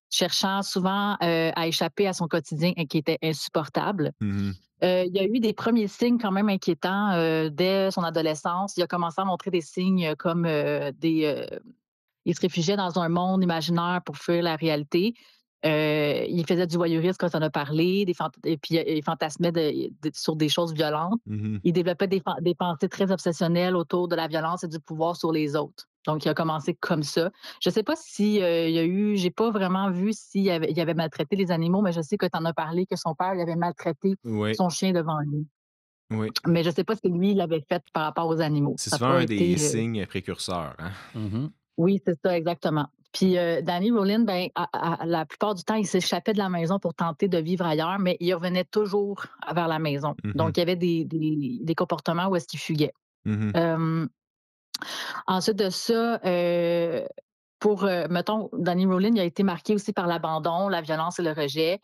cherchant souvent à échapper à son quotidien qui était insupportable. Il y a eu des premiers signes quand même inquiétants dès son adolescence. Il a commencé à montrer des signes comme il se réfugiait dans un monde imaginaire pour fuir la réalité. Il faisait du voyeurisme quand on a parlé, et puis il fantasmait sur des choses violentes. Il développait des pensées très obsessionnelles autour de la violence et du pouvoir sur les autres. Donc, il a commencé comme ça. Je ne sais pas si il y a eu, j'ai pas vraiment vu s'il avait maltraité les animaux, mais je sais que tu en as parlé, que son père il avait maltraité son chien devant lui. Oui. Mais je ne sais pas si lui l'avait fait par rapport aux animaux. C'est souvent un des signes précurseurs. Hein? Oui, c'est ça, exactement. Puis Danny Rowland, ben, la plupart du temps, il s'échappait de la maison pour tenter de vivre ailleurs, mais il revenait toujours vers la maison. Donc, il y avait des comportements où est-ce qu'il fuguait. Ensuite de ça, mettons, Danny Rowland, il a été marqué aussi par l'abandon, la violence et le rejet.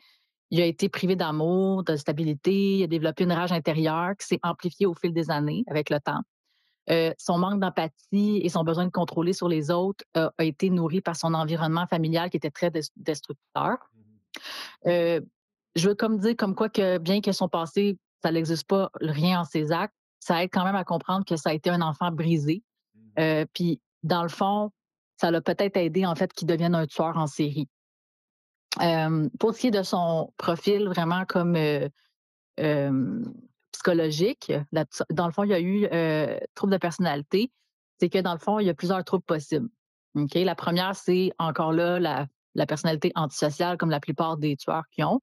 Il a été privé d'amour, de stabilité. Il a développé une rage intérieure qui s'est amplifiée au fil des années avec le temps. Son manque d'empathie et son besoin de contrôler sur les autres a été nourri par son environnement familial qui était très destructeur. Je veux comme dire comme quoi que bien que son passé, ça n'existe pas rien en ses actes, ça aide quand même à comprendre que ça a été un enfant brisé. Puis, dans le fond, ça l'a peut-être aidé, en fait, qu'il devienne un tueur en série. Pour ce qui est de son profil, vraiment comme psychologique, dans le fond, il y a eu trouble de personnalité. C'est que, dans le fond, il y a plusieurs troubles possibles. Okay? La première, c'est encore là la personnalité antisociale, comme la plupart des tueurs qui ont.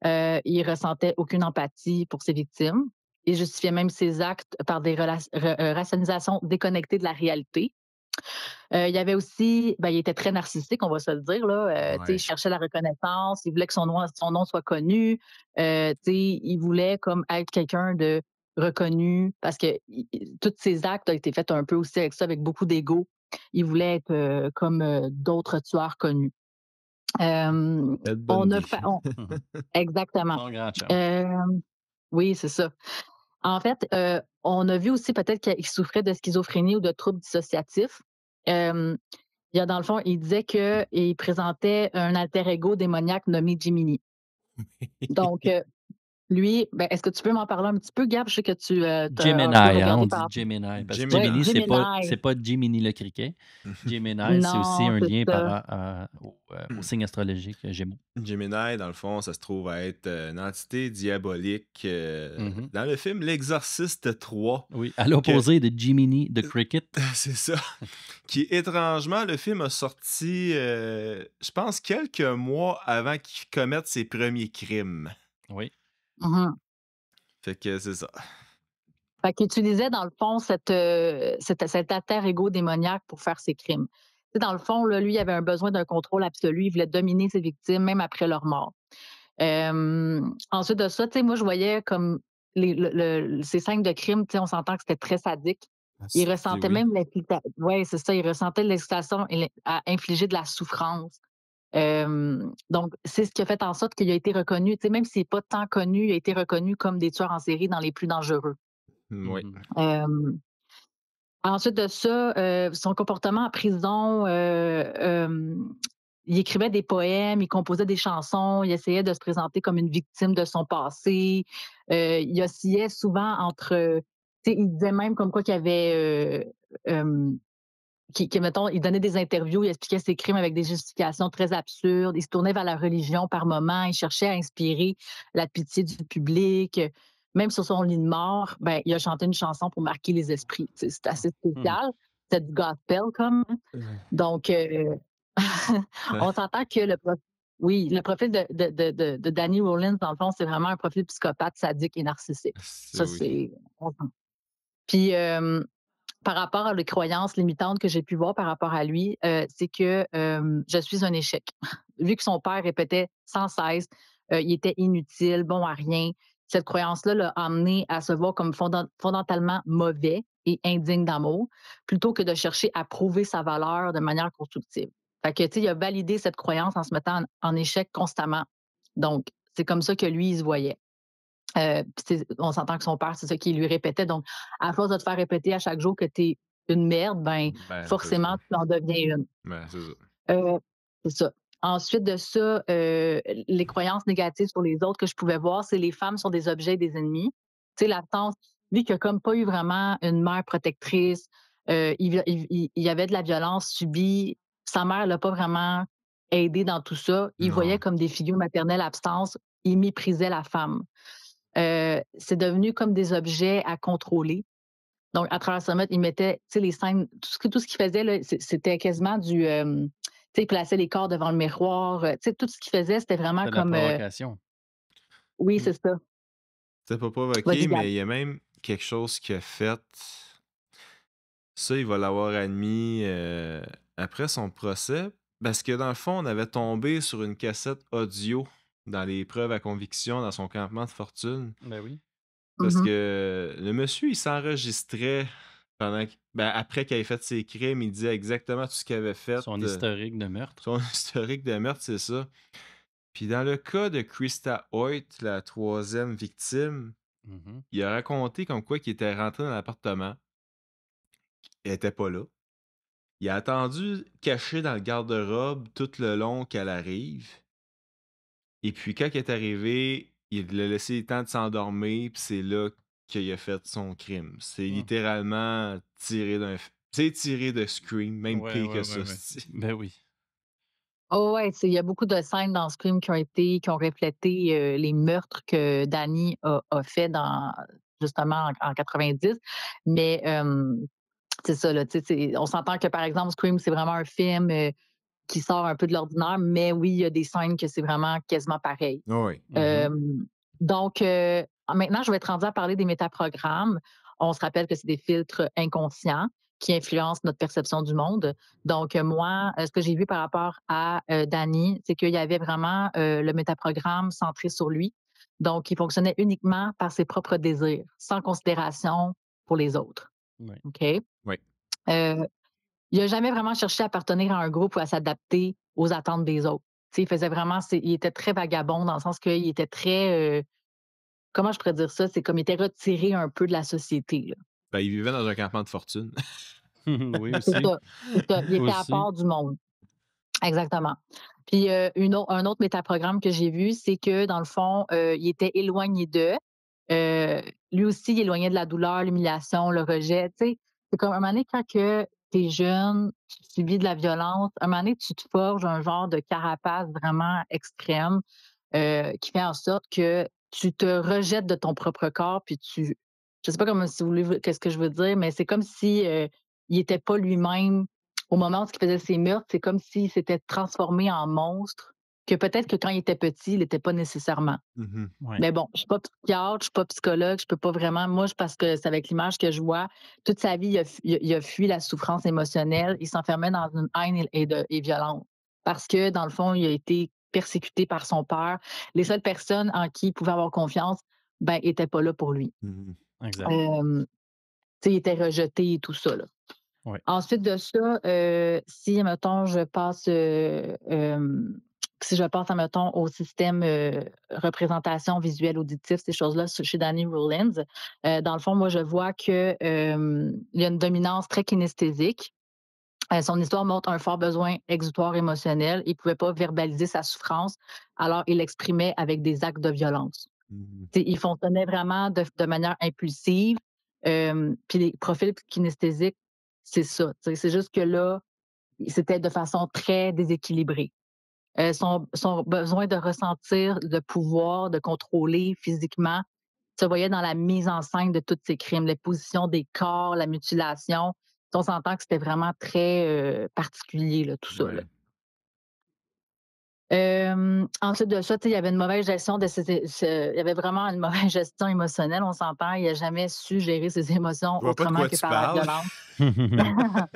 Il ressentait aucune empathie pour ses victimes. Il justifiait même ses actes par des rationalisations déconnectées de la réalité. Il y avait aussi, il était très narcissique, on va se le dire. Là. Il cherchait la reconnaissance, il voulait que son nom soit connu. Il voulait comme être quelqu'un de reconnu parce que tous ses actes ont été faits un peu aussi avec ça, avec beaucoup d'ego. Il voulait être comme d'autres tueurs connus. Exactement. Oui, c'est ça. En fait, on a vu aussi peut-être qu'il souffrait de schizophrénie ou de troubles dissociatifs. Dans le fond, il disait qu'il présentait un alter ego démoniaque nommé Jiminy. Donc, Lui, ben, est-ce que tu peux m'en parler un petit peu, Gab? Je sais que tu as un peu Gemini, hein, regardé on par dit rapport. Gemini. Parce que Gemini. Ouais, Gemini, Gemini. c'est pas Jiminy le criquet. Gemini, c'est aussi Non, un c'est lien ça. au signe astrologique Gémeaux. Gemini, dans le fond, ça se trouve à être une entité diabolique Mhm. dans le film L'Exorciste 3. Oui, à l'opposé de Jiminy the Cricket. C'est ça. Qui, étrangement, le film a sorti, je pense, quelques mois avant qu'il commette ses premiers crimes. Oui. Mhm. Fait que c'est ça. Fait qu'il utilisait, dans le fond, cet alter ego démoniaque pour faire ses crimes. Tu sais, dans le fond, là, lui, il avait un besoin d'un contrôle absolu. Il voulait dominer ses victimes, même après leur mort. Ensuite de ça, tu sais, moi, je voyais comme ces scènes de crime, tu sais, on s'entend que c'était très sadique. Il ressentait Oui. même ouais, c'est ça, il ressentait l'excitation à infliger de la souffrance. Donc, c'est ce qui a fait en sorte qu'il a été reconnu, tu sais, même s'il n'est pas tant connu, il a été reconnu comme des tueurs en série dans les plus dangereux. Oui. Mhm. Ensuite de ça, son comportement en prison, il écrivait des poèmes, il composait des chansons, il essayait de se présenter comme une victime de son passé. Il oscillait souvent entre, tu sais, il disait même comme quoi qu'il y avait, mettons, il donnait des interviews, il expliquait ses crimes avec des justifications très absurdes. Il se tournait vers la religion par moments, il cherchait à inspirer la pitié du public. Même sur son lit de mort, ben, il a chanté une chanson pour marquer les esprits. Tu sais, c'est assez spécial. C'est du gospel, comme. Donc, on s'entend que le profil de Danny Rollins, dans le fond, c'est vraiment un profil psychopathe, sadique et narcissique. Ça, Oui. Puis, par rapport à les croyances limitantes que j'ai pu voir par rapport à lui, c'est que je suis un échec. Vu que son père répétait sans cesse, il était inutile, bon à rien, cette croyance-là l'a amené à se voir comme fondamentalement mauvais et indigne d'amour, plutôt que de chercher à prouver sa valeur de manière constructive. Fait que, tu sais, il a validé cette croyance en se mettant en échec constamment. Donc, c'est comme ça que lui, il se voyait. On s'entend que son père, c'est ça qu'il lui répétait. Donc, à force de te faire répéter à chaque jour que tu es une merde, ben, Ben, forcément, tu en deviens une. Ben, c'est ça. C'est ça. Ensuite de ça, les croyances négatives sur les autres que je pouvais voir, c'est les femmes sont des objets des ennemis. Tu sais, l'absence, lui qui a comme pas eu vraiment une mère protectrice, il y avait de la violence subie. Sa mère l'a pas vraiment aidé dans tout ça. Il Non. voyait comme des figures maternelles absentes. Il méprisait la femme. C'est devenu comme des objets à contrôler. Donc, à travers ce mode, il mettait, tu sais, les scènes, tout ce qu'il faisait, là, c'était quasiment du, tu sais, il plaçait les corps devant le miroir. Tu sais, tout ce qu'il faisait, c'était vraiment C'est de la comme, provocation. oui, c'est ça. C'est pas provoqué, Vas-y, Gab. mais il y a même quelque chose qu'il a fait. Ça, il va l'avoir admis après son procès. Parce que dans le fond, on avait tombé sur une cassette audio dans les preuves à conviction dans son campement de fortune. Ben oui. Parce Mhm. que le monsieur, il s'enregistrait après qu'il ait fait ses crimes, il disait exactement tout ce qu'il avait fait. Son historique de meurtre. Son historique de meurtre, c'est ça. Puis dans le cas de Krista Hoyt, la 3e victime, Mhm. il a raconté comme quoi qu'il était rentré dans l'appartement. Elle était pas là. Il a attendu caché dans le garde-robe tout le long qu'elle arrive. Et puis quand elle est arrivée, il l'a laissé le temps de s'endormir, puis c'est là qu'il a fait son crime. C'est littéralement tiré c'est tiré de Scream, même Ouais, pire ouais, que ouais, ça. ouais. c'est- Ben oui. Oh ouais, il y a beaucoup de scènes dans Scream qui ont reflété les meurtres que Danny a fait justement en 90. Mais c'est ça, là, tu sais, on s'entend que par exemple, Scream, c'est vraiment un film qui sort un peu de l'ordinaire, mais oui, il y a des scènes que c'est vraiment quasiment pareil. Oui. Donc, maintenant, je vais être rendue à parler des métaprogrammes. On se rappelle que c'est des filtres inconscients qui influencent notre perception du monde. Donc, moi, ce que j'ai vu par rapport à Danny, c'est qu'il y avait vraiment le métaprogramme centré sur lui. Donc, il fonctionnait uniquement par ses propres désirs, sans considération pour les autres. Oui. OK? Oui. Il n'a jamais vraiment cherché à appartenir à un groupe ou à s'adapter aux attentes des autres. Tu sais, il faisait vraiment, il était très vagabond dans le sens qu'il était très, comment je pourrais dire ça? C'est comme il était retiré un peu de la société, là. Ben, il vivait dans un campement de fortune. Oui, C'est aussi. ça. Il était à Aussi. part du monde. Exactement. Puis un autre métaprogramme que j'ai vu, c'est que dans le fond, il était éloigné d'eux. Lui aussi, il éloignait de la douleur, l'humiliation, le rejet. Tu sais, c'est comme un moment donné, quand que tu es jeune, tu subis de la violence, un moment donné, tu te forges un genre de carapace vraiment extrême qui fait en sorte que tu te rejettes de ton propre corps, puis je sais pas comment si vous voulez, qu'est-ce que je veux dire, mais c'est comme si il était pas lui-même au moment où il faisait ses meurtres. C'est comme s'il s'était transformé en monstre, que peut-être que quand il était petit, il n'était pas nécessairement. Mhm. Ouais. Mais bon, je suis pas psychiatre, je suis pas psychologue, je peux pas vraiment. Moi, parce que c'est avec l'image que je vois, toute sa vie, il a fui la souffrance émotionnelle. Il s'enfermait dans une haine et violence. Parce que, dans le fond, il a été persécuté par son père. Les seules personnes en qui il pouvait avoir confiance, ben, étaient pas là pour lui. Mhm. Exact. Tu sais, il était rejeté et tout ça, là. Ouais. Ensuite de ça, si, mettons, si je passe, mettons, au système représentation visuelle auditif, ces choses-là, chez Danny Rollins, dans le fond, moi, je vois qu'il y a une dominance très kinesthésique. Son histoire montre un fort besoin exutoire émotionnel. Il ne pouvait pas verbaliser sa souffrance, alors il l'exprimait avec des actes de violence. Mhm. Il fonctionnait vraiment de manière impulsive. Puis les profils kinesthésiques, c'est ça. C'est juste que là, c'était de façon très déséquilibrée. Son besoin de ressentir le pouvoir, de contrôler physiquement, se voyait dans la mise en scène de tous ces crimes, les positions des corps, la mutilation. On s'entend que c'était vraiment très particulier, là, tout ça. Ouais. Là. Ensuite de ça, il y avait une mauvaise gestion il y avait vraiment une mauvaise gestion émotionnelle, on s'entend. Il n'a jamais su gérer ses émotions Je vois pas de autrement quoi que tu par la parles. violence.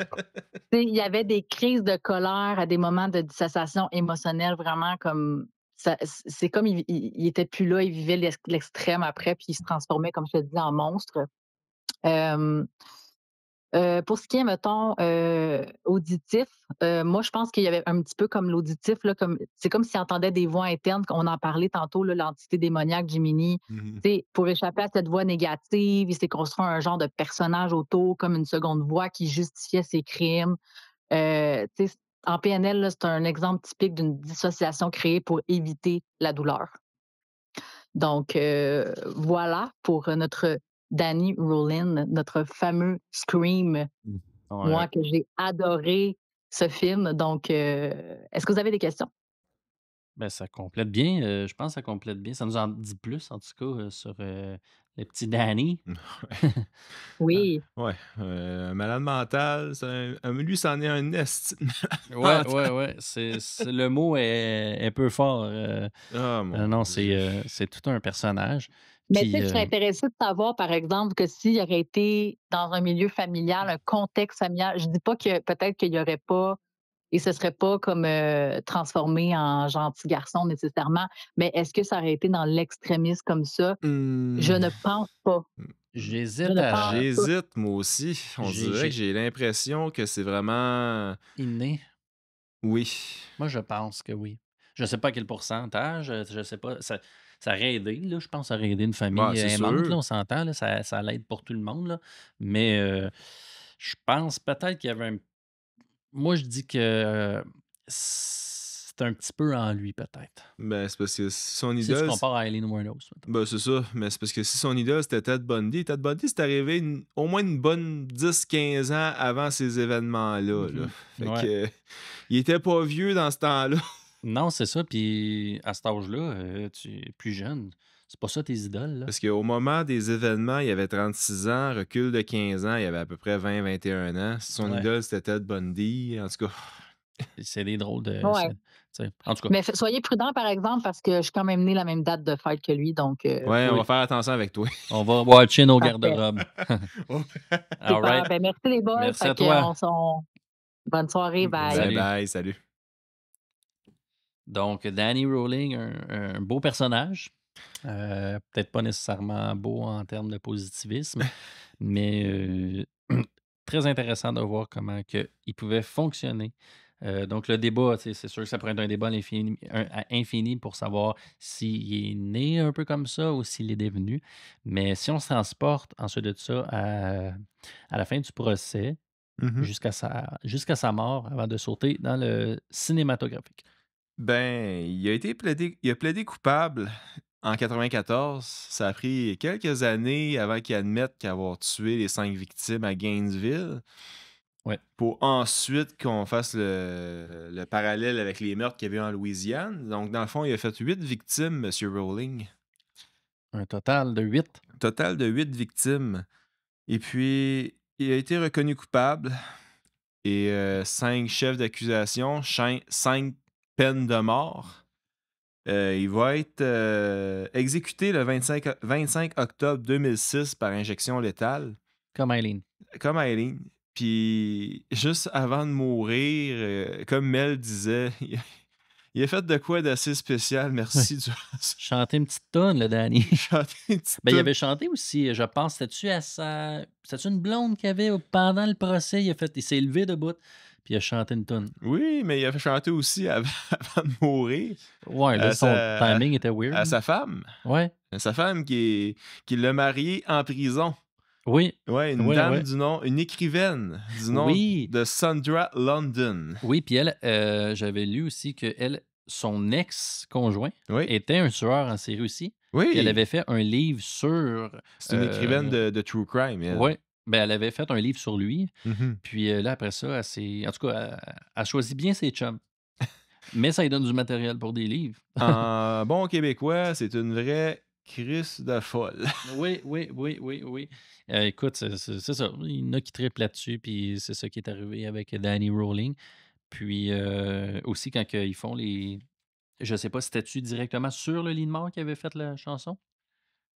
Il y avait des crises de colère à des moments de dissociation émotionnelle, vraiment comme c'est comme il était plus là, il vivait l'extrême après, puis il se transformait, comme je te dis, en monstre. Euh, pour ce qui est, mettons, auditif, moi, je pense qu'il y avait un petit peu comme l'auditif, là, c'est comme s'il entendait des voix internes, on en parlait tantôt, là, l'entité démoniaque Jiminy. Mhm. Pour échapper à cette voix négative, il s'est construit un genre de personnage autour, comme une seconde voix qui justifiait ses crimes. En PNL, là, c'est un exemple typique d'une dissociation créée pour éviter la douleur. Donc, voilà pour notre Danny Rowland, notre fameux Scream, moi, Ouais. que j'ai adoré ce film. Donc, est-ce que vous avez des questions? Ben, ça complète bien. Je pense que ça complète bien. Ça nous en dit plus, en tout cas, sur le petit Danny. Oui. Ouais. Un malade mental, lui, c'en est un esti. Ouais. Le mot est un peu fort. Ah, mon Non, Dieu. c'est tout un personnage. Mais Puis, tu sais, je serais intéressée de savoir, par exemple, que s'il aurait été dans un milieu familial, un contexte familial, je dis pas que peut-être qu'il y aurait pas, et ce serait pas comme transformé en gentil garçon nécessairement, mais est-ce que ça aurait été dans l'extrémisme comme ça? Je ne pense pas. Je j'hésite ne à pense pas. J'hésite, moi aussi. On J'ai- dirait que j'ai- j'ai l'impression que c'est vraiment. inné. Oui. Moi, je pense que oui. Je sais pas quel pourcentage, je sais pas. Ça aurait aidé, là. Je pense que ça aurait aidé une famille C'est aimante, sûr. là, on s'entend, là, ça l'aide pour tout le monde, là. Mais je pense peut-être qu'il y avait un. Moi, je dis que c'est un petit peu en lui, peut-être. Ben, c'est parce que si son Si tu idole. compares à Eileen Wuornos, mettons. Ben, c'est ça. Mais c'est parce que si son idole, c'était Ted Bundy, c'est arrivé au moins une bonne 10-15 ans avant ces événements-là. Là. Fait Ouais. que, il était pas vieux dans ce temps-là. Non, c'est ça. Puis à cet âge-là, tu es plus jeune. C'est pas ça tes idoles, là. Parce qu'au moment des événements, il avait 36 ans, recul de 15 ans, il avait à peu près 20-21 ans. Si son Ouais. idole, c'était Ted Bundy, en tout cas. C'est des drôles de. Ouais. En tout cas. Mais soyez prudents, par exemple, parce que je suis quand même née la même date de fête que lui. Donc, Ouais, on va faire attention avec toi. On va watcher nos Parfait. garde-robes. All super. right. Ben, merci les boys. Merci Fait à que toi. bonne soirée. Bye. Salut. Bye, salut. Donc, Danny Rowling, un beau personnage. Peut-être pas nécessairement beau en termes de positivisme, mais très intéressant de voir comment que il pouvait fonctionner. Donc, le débat, c'est sûr que ça pourrait être un débat à infini pour savoir s'il est né un peu comme ça ou s'il est devenu. Mais si on se transporte ensuite de ça à la fin du procès, Mhm. jusqu'à sa mort, avant de sauter dans le cinématographique. Ben, il a plaidé coupable en 94. Ça a pris quelques années avant qu'il admette qu'avoir tué les 5 victimes à Gainesville. Ouais. Pour ensuite qu'on fasse le parallèle avec les meurtres qu'il y avait eu en Louisiane. Donc, dans le fond, il a fait 8 victimes, M. Rowling. Un total de 8. Total de 8 victimes. Et puis, il a été reconnu coupable. Et 5 chefs d'accusation, 5 peines de mort. Il va être exécuté le 25 octobre 2006 par injection létale. Comme Eileen. Comme Eileen. Puis, juste avant de mourir, comme Mel disait, il a fait de quoi d'assez spécial, merci. Chanter une petite toune, le Danny. Chanter une petite Ben, il toune. avait chanté aussi, je pense, c'était-tu une blonde qu'il avait pendant le procès? Il s'est levé debout, puis il a chanté une toune. Oui, mais il a fait chanter aussi avant de mourir. Ouais, là, son timing était weird. À sa femme. Ouais. Sa femme qui l'a marié en prison. Oui. Ouais, une dame du nom, une écrivaine du nom de Sandra London. Oui, puis elle, j'avais lu aussi que son ex-conjoint était un tueur en série aussi. Oui. Puis elle avait fait un livre sur... C'est une écrivaine de True Crime. Oui. Ben, elle avait fait un livre sur lui. Mm-hmm. Puis là, après ça, en tout cas, elle choisit bien ses chums. Mais ça lui donne du matériel pour des livres. En bon québécois, c'est une vraie crisse de folle. Oui. Écoute, c'est ça. Il y en a qui triplent là-dessus, puis c'est ça qui est arrivé avec Danny Rowling. Puis aussi, quand ils font les... Je sais pas, c'était-tu directement sur le lit de mort qu'ils avaient fait la chanson?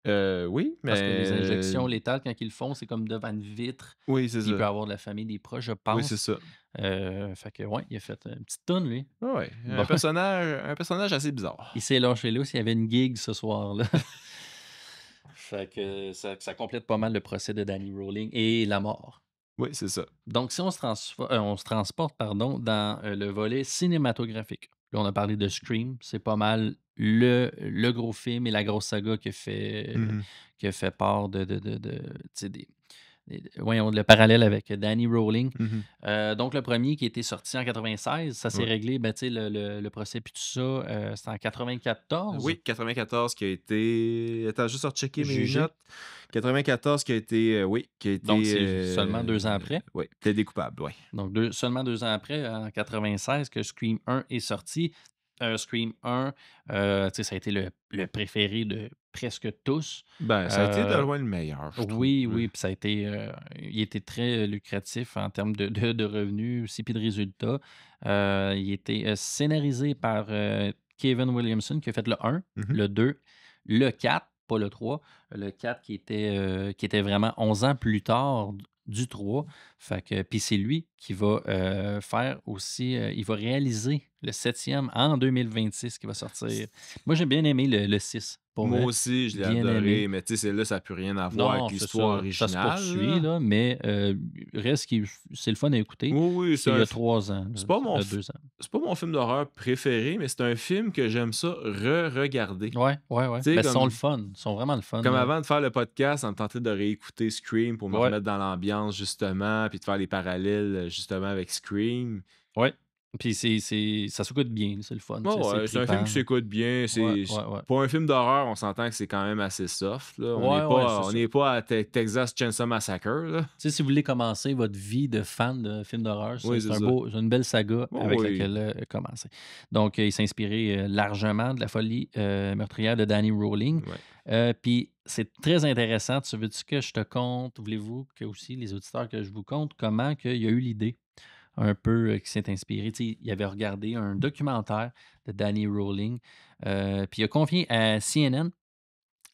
Oui, mais... Parce que les injections létales, quand ils le font, c'est comme devant une vitre. Oui, c'est ça. Il peut avoir de la famille, des proches, je pense. Oui, c'est ça. Fait que, ouais, il a fait une petite toune, lui. Oui, un personnage assez bizarre. Il s'est lâché là s'il y avait une gig ce soir-là. Fait que ça complète pas mal le procès de Danny Rowling et la mort. Oui, c'est ça. Donc, si on se transporte dans le volet cinématographique. Là, on a parlé de Scream. C'est pas mal le gros film et la grosse saga qui a fait part le parallèle avec Danny Rowling. Donc, le premier qui était sorti en 96, ça s'est réglé, le procès puis tout ça, c'était en 94. Oui, 94 qui a été... Attends, juste rechecker mes Jugé. notes. 94 qui a été... Donc, c'est seulement 2 ans après. Oui, plaidé coupable, oui. Donc, seulement 2 ans après, en 96, que Scream 1 est sorti. Scream 1, ça a été le préféré de presque tous. Ben, ça a été de loin le meilleur, je trouve. Oui, puis ça a été... il était très lucratif en termes de revenus aussi, puis de résultats. Il était scénarisé par Kevin Williamson, qui a fait le 1, le 2, le 4, pas le 3, le 4 qui était vraiment 11 ans plus tard du 3. Fait que, puis c'est lui qui va faire aussi, il va réaliser le 7e en 2026 qui va sortir. Moi, j'ai bien aimé le 6. Moi aussi, je l'ai adoré, mais tu sais, là, ça n'a plus rien à voir avec l'histoire originale. Ça se poursuit, là, mais c'est le fun à écouter. Oui, c'est il y a 3 ans. C'est pas 2 ans. C'est pas mon film d'horreur préféré, mais c'est un film que j'aime ça re-regarder. Ouais. Ils sont le fun. Ils sont vraiment le fun. Comme avant de faire le podcast, on me tentait de réécouter Scream pour me remettre dans l'ambiance, justement, puis de faire les parallèles, justement, avec Scream. Ouais. Puis ça s'écoute bien, c'est le fun. C'est un film qui s'écoute bien. Pour un film d'horreur, on s'entend que c'est quand même assez soft. Là. On n'est pas à Texas Chainsaw Massacre. Si vous voulez commencer votre vie de fan de films d'horreur, c'est une belle saga avec laquelle commencer. Donc, il s'est inspiré largement de la folie meurtrière de Danny Rowling. Puis, c'est très intéressant. Tu veux-tu que je te conte, voulez-vous que aussi les auditeurs que je vous conte, comment il y a eu l'idée un peu qui s'est inspiré. Il avait regardé un documentaire de Danny Rowling, puis il a confié à CNN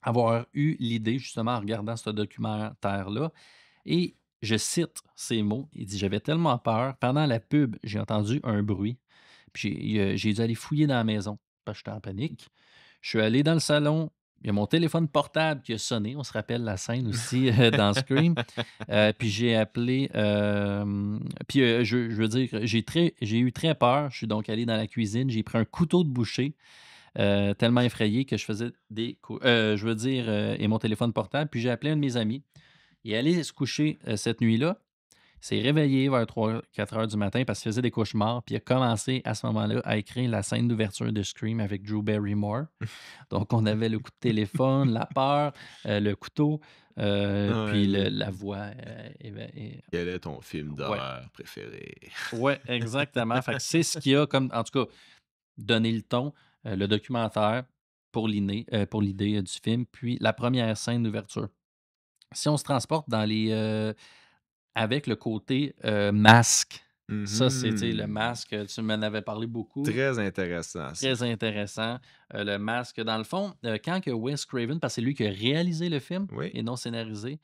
avoir eu l'idée, justement, en regardant ce documentaire-là. Et je cite ces mots. Il dit « J'avais tellement peur. Pendant la pub, j'ai entendu un bruit. Puis j'ai dû aller fouiller dans la maison parce que j'étais en panique. Je suis allé dans le salon. Il y a mon téléphone portable qui a sonné. On se rappelle la scène aussi dans Scream. Puis j'ai appelé... je veux dire, j'ai eu très peur. Je suis donc allé dans la cuisine. J'ai pris un couteau de boucher, tellement effrayé que je faisais et mon téléphone portable. Puis j'ai appelé un de mes amis. Il est allé se coucher cette nuit-là. Il s'est réveillé vers 3-4 heures du matin parce qu'il faisait des cauchemars, puis il a commencé à ce moment-là à écrire la scène d'ouverture de Scream avec Drew Barrymore. Donc, on avait le coup de téléphone, la peur, le couteau, puis la voix. Quel est ton film Ouais, d'horreur préféré? ouais, exactement. Fait que c'est ce qui a, comme, en tout cas, donné le ton, le documentaire pour l'idée du film, puis la première scène d'ouverture. Si on se transporte dans avec le côté masque, ça, c'est tu sais, le Mhm. masque, tu m'en avais parlé beaucoup, Très intéressant, ça. très intéressant. Le masque, dans le fond, quand que Wes Craven, parce que c'est lui qui a réalisé le film Oui. et non scénarisé,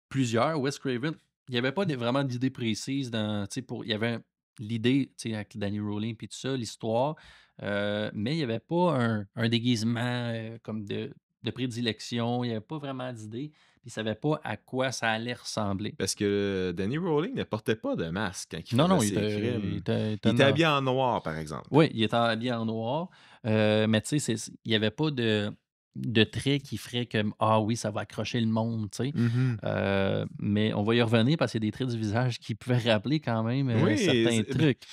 plusieurs, Wes Craven, il n'y avait pas vraiment d'idée précise tu sais, il y avait l'idée, tu sais, avec Danny Rowling puis tout ça, l'histoire, mais il n'y avait pas un déguisement comme de prédilection, il n'y avait pas vraiment d'idée, puis il ne savait pas à quoi ça allait ressembler. Parce que Danny Rowling ne portait pas de masque quand il Non, faisait non, il ses était, il crimes. était, il Il était était habillé en noir, par exemple. Oui, il était habillé en noir, mais tu sais, il n'y avait pas de trait qui ferait que ah oui, ça va accrocher le monde, tu sais. Mhm. Mais on va y revenir parce qu'il y a des traits du visage qui pouvaient rappeler quand même Oui, certains trucs.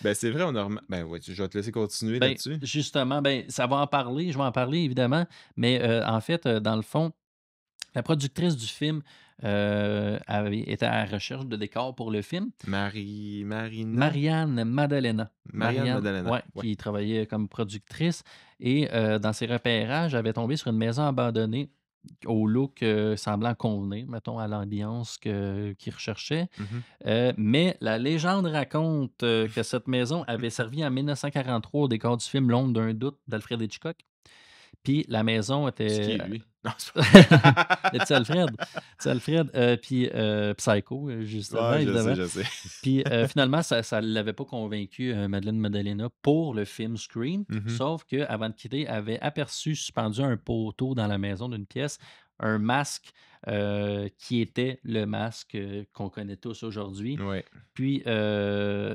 ben c'est vrai, Ben ouais, je vais te laisser continuer Ben, là-dessus. justement, ben, ça va en parler, je vais en parler évidemment, mais en fait, dans le fond, la productrice du film était à la recherche de décors pour le film. Marina? Marianne Maddalena. Marianne Maddalena, Ouais, ouais. qui travaillait comme productrice. Et dans ses repérages, elle avait tombé sur une maison abandonnée au look semblant convenir, mettons, à l'ambiance qu'il recherchait. Mhm. Mais la légende raconte que cette maison avait servi en 1943 au décor du film L'ombre d'un doute d'Alfred Hitchcock. Puis la maison C'est qui, était. lui? Non, c'est Le petit Alfred. Petit Alfred, puis Psycho, justement, Ouais, évidemment. je sais. Puis finalement, ça ne l'avait pas convaincu, Madeleine Maddalena, pour le film Scream. Mhm. Sauf qu'avant de quitter, elle avait aperçu suspendu un poteau dans la maison d'une pièce, un masque qui était le masque qu'on connaît tous aujourd'hui. Ouais. Puis,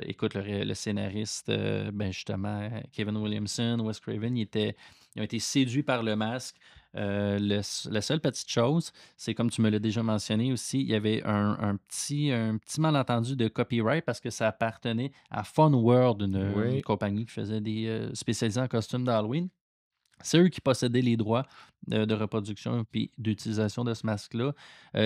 écoute, le scénariste, ben justement, Kevin Williamson, Wes Craven, ils ont été séduits par le masque. La seule petite chose, c'est comme tu me l'as déjà mentionné aussi, il y avait un petit malentendu de copyright parce que ça appartenait à Fun World, une Oui. compagnie qui faisait des spécialisés en costumes d'Halloween. C'est eux qui possédaient les droits de reproduction puis d'utilisation de ce masque-là.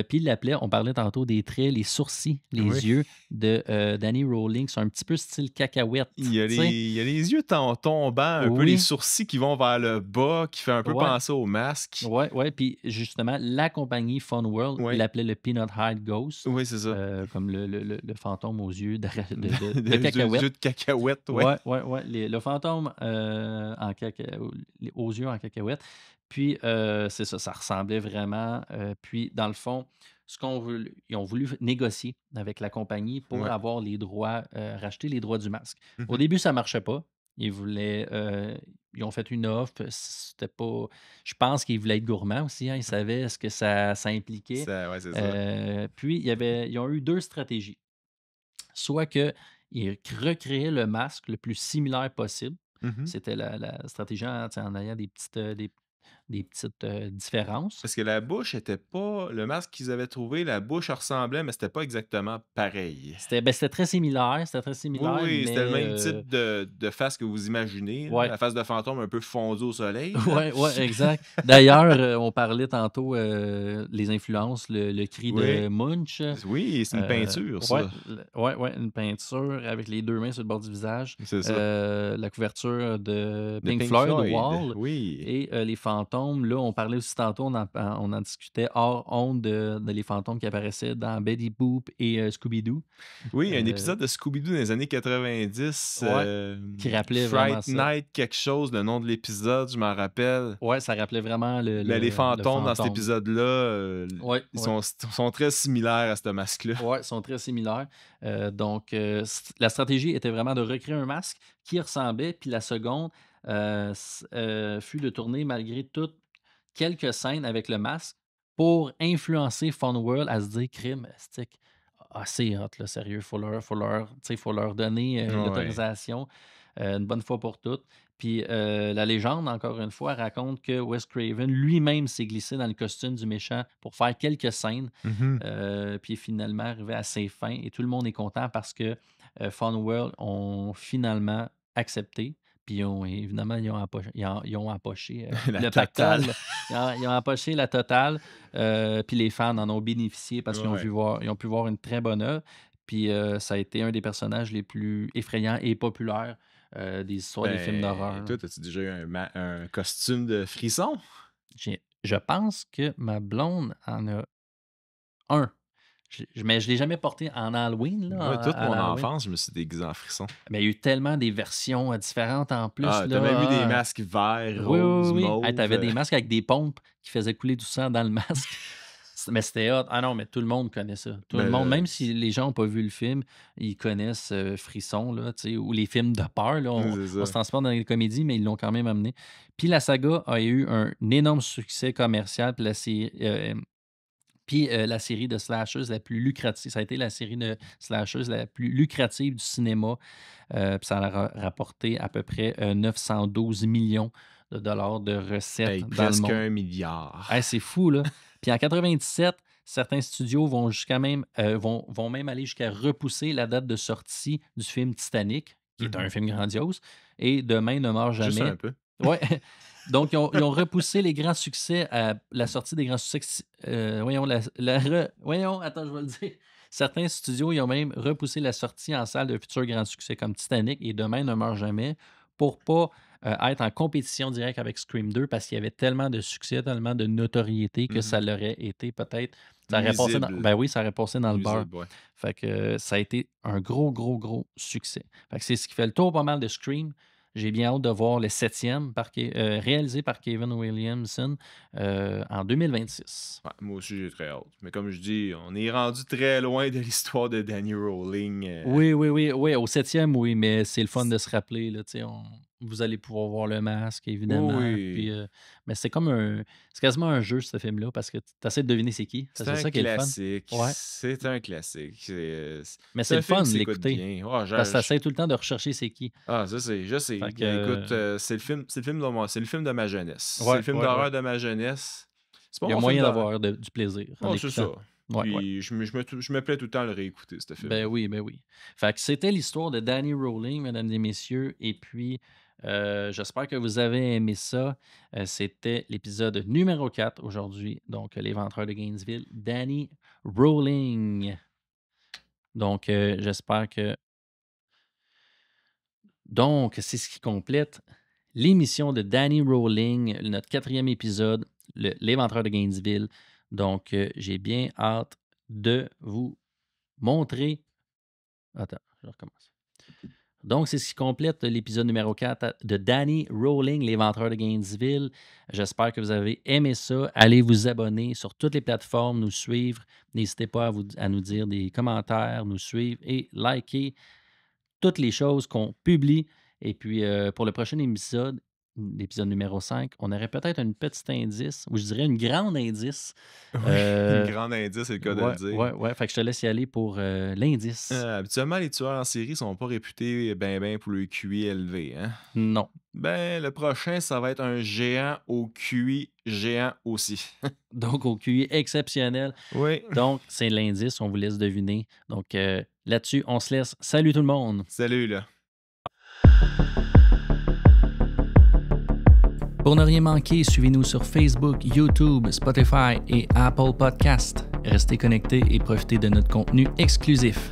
Puis ils l'appelaient, on parlait tantôt des traits, les sourcils, les Oui. yeux de Danny Rowling. C'est un petit peu style cacahuète. Il y a tu sais. il y a les yeux tombants, un peu les Oui. sourcils qui vont vers le bas, qui fait un peu Ouais. penser au masque. Ouais, ouais. Puis justement, la compagnie Fun World Ouais. l'appelait le Peanut Hide Ghost, Oui, c'est ça. comme le fantôme aux yeux de Des cacahuète. yeux de cacahuète, ouais. Ouais. Le fantôme aux yeux en cacahuète. Puis, c'est ça, ça ressemblait vraiment. Puis, dans le fond, ils ont voulu négocier avec la compagnie pour Ouais. avoir les droits, racheter les droits du masque. Au Mhm. début, ça ne marchait pas. Ils ont fait une offre. C'était pas. Je pense qu'ils voulaient être gourmands aussi. Hein, ils savaient ce que ça impliquait. Ouais, c'est ça. Puis, ils ont eu deux stratégies. Soit qu'ils recréaient le masque le plus similaire possible. Mhm. C'était la stratégie en ayant des petites différences. Parce que la bouche était pas. Le masque qu'ils avaient trouvé, la bouche ressemblait, mais c'était pas exactement pareil. C'était très similaire. Oui, c'était le même mais type de face que vous imaginez. ouais. La face de fantôme un peu fondue au soleil. Ouais, exact. D'ailleurs, on parlait tantôt les influences, le cri Oui. de Munch. Oui, c'est une peinture, ça. Ouais, une peinture avec les deux mains sur le bord du visage. C'est ça. La couverture de De Pink Floyd, Floyd. Wall. Oui. Et les fantômes, là, on parlait aussi tantôt, on en discutait hors honte de les fantômes qui apparaissaient dans Betty Boop et Scooby-Doo. Oui, un Euh, épisode de Scooby-Doo dans les années 90. Qui rappelait vraiment Fright ça. Night quelque chose, le nom de l'épisode, je m'en rappelle. Ouais, ça rappelait vraiment Les fantômes dans cet fantôme. épisode-là, Ouais, ils ouais. sont très similaires à ce masque-là. Ouais, ils sont très similaires. Donc, la stratégie était vraiment de recréer un masque qui ressemblait. Puis la seconde fut de tourner malgré tout quelques scènes avec le masque pour influencer Fun World à se dire crime, stick. Ah, c'est hot, là, sérieux. Faut leur donner Ouais. l'autorisation. une bonne fois pour toutes. Puis la légende, encore une fois, raconte que Wes Craven lui-même s'est glissé dans le costume du méchant pour faire quelques scènes, puis finalement arrivé à ses fins. Et tout le monde est content parce que Funworld ont finalement accepté. Puis évidemment, ils ont empoché La le totale. pactole. Ils ont empoché la totale. Puis les fans en ont bénéficié parce qu'ils ont pu voir une très bonne œuvre. Puis ça a été un des personnages les plus effrayants et populaires des histoires des films d'horreur. Toi, as-tu déjà eu un costume de frisson? Je pense que ma blonde en a un. Mais je ne l'ai jamais porté en Halloween. Là, Toute mon Halloween. enfance, je me suis déguisé en frisson. Mais il y a eu tellement des versions différentes en plus. Ah, t'as même eu des masques verts, roses, mauves. Hey, t'avais des masques avec des pompes qui faisaient couler du sang dans le masque. Mais c'était hot. Ah non, mais tout le monde connaît ça. Tout le monde, même si les gens n'ont pas vu le film, ils connaissent Frisson, là, ou les films de peur. Là, on se transporte dans les comédies, mais ils l'ont quand même amené. Puis la saga a eu un énorme succès commercial. Puis la série de slashers la plus lucrative, ça a été la série de slashers la plus lucrative du cinéma. Puis ça a rapporté à peu près 912 millions de dollars de recettes dans le monde. Presque 1 milliard. Hey, c'est fou, là. Puis en 97, certains studios vont même aller jusqu'à repousser la date de sortie du film Titanic, qui est un film grandiose, et Demain ne meurt jamais. Juste un peu. Ouais. Donc, ils ont repoussé les grands succès à la sortie des grands succès. Attends, je vais le dire. Certains studios, ils ont même repoussé la sortie en salle de futurs grands succès comme Titanic et Demain ne meurt jamais pour pas être en compétition directe avec Scream 2 parce qu'il y avait tellement de succès, tellement de notoriété que ça l'aurait été peut-être. Ça aurait passé ça aurait passé dans le beurre. Ouais. Fait que ça a été un gros succès. Fait que c'est ce qui fait le tour pas mal de Scream. J'ai bien hâte de voir le 7e réalisé par Kevin Williamson en 2026. Ouais, moi aussi, j'ai très hâte. Mais comme je dis, on est rendu très loin de l'histoire de Danny Rowling. Oui. Au 7e, oui, mais c'est le fun de se rappeler. Là, vous allez pouvoir voir le masque, évidemment. Oui. Puis, mais c'est quasiment un jeu, ce film-là, parce que tu essaies de deviner c'est qui. C'est ça qui est le fun. Ouais. C'est un classique. Mais c'est le fun de l'écouter. Parce que ça essaie tout le temps de rechercher c'est qui. Ah, je sais. Écoute, c'est le film de moi. C'est le film de ma jeunesse. Ouais, c'est le film d'horreur de ma jeunesse. Il y a moyen d'avoir du plaisir. C'est ça. Ouais, Puis je me plais tout le temps à le réécouter, ce film. Ben oui. Fait que c'était l'histoire de Danny Rowling, mesdames et messieurs. Et puis, j'espère que vous avez aimé ça. C'était l'épisode numéro 4 aujourd'hui. Donc, L'Éventreur de Gainesville, Danny Rowling. Donc, j'espère que... Donc, c'est ce qui complète l'émission de Danny Rowling, notre 4e épisode, L'Éventreur de Gainesville. Donc, j'ai bien hâte de vous montrer... Attends, je recommence. Donc, c'est ce qui complète l'épisode numéro 4 de Danny Rowling, L'Éventreur de Gainesville. J'espère que vous avez aimé ça. Allez vous abonner sur toutes les plateformes, nous suivre. N'hésitez pas à nous dire des commentaires, nous suivre et liker toutes les choses qu'on publie. Et puis, pour le prochain épisode, l'épisode numéro 5, on aurait peut-être un petit indice, ou je dirais une grande indice. Une grande indice, c'est le cas de le dire. Ouais. Fait que je te laisse y aller pour l'indice. Habituellement, les tueurs en série sont pas réputés pour le QI élevé, hein? Non. Le prochain, ça va être un géant au QI géant aussi. Donc, au QI exceptionnel. Oui. Donc, c'est l'indice, on vous laisse deviner. Donc, là-dessus, on se laisse. Salut tout le monde! Salut, là! Pour ne rien manquer, suivez-nous sur Facebook, YouTube, Spotify et Apple Podcasts. Restez connectés et profitez de notre contenu exclusif.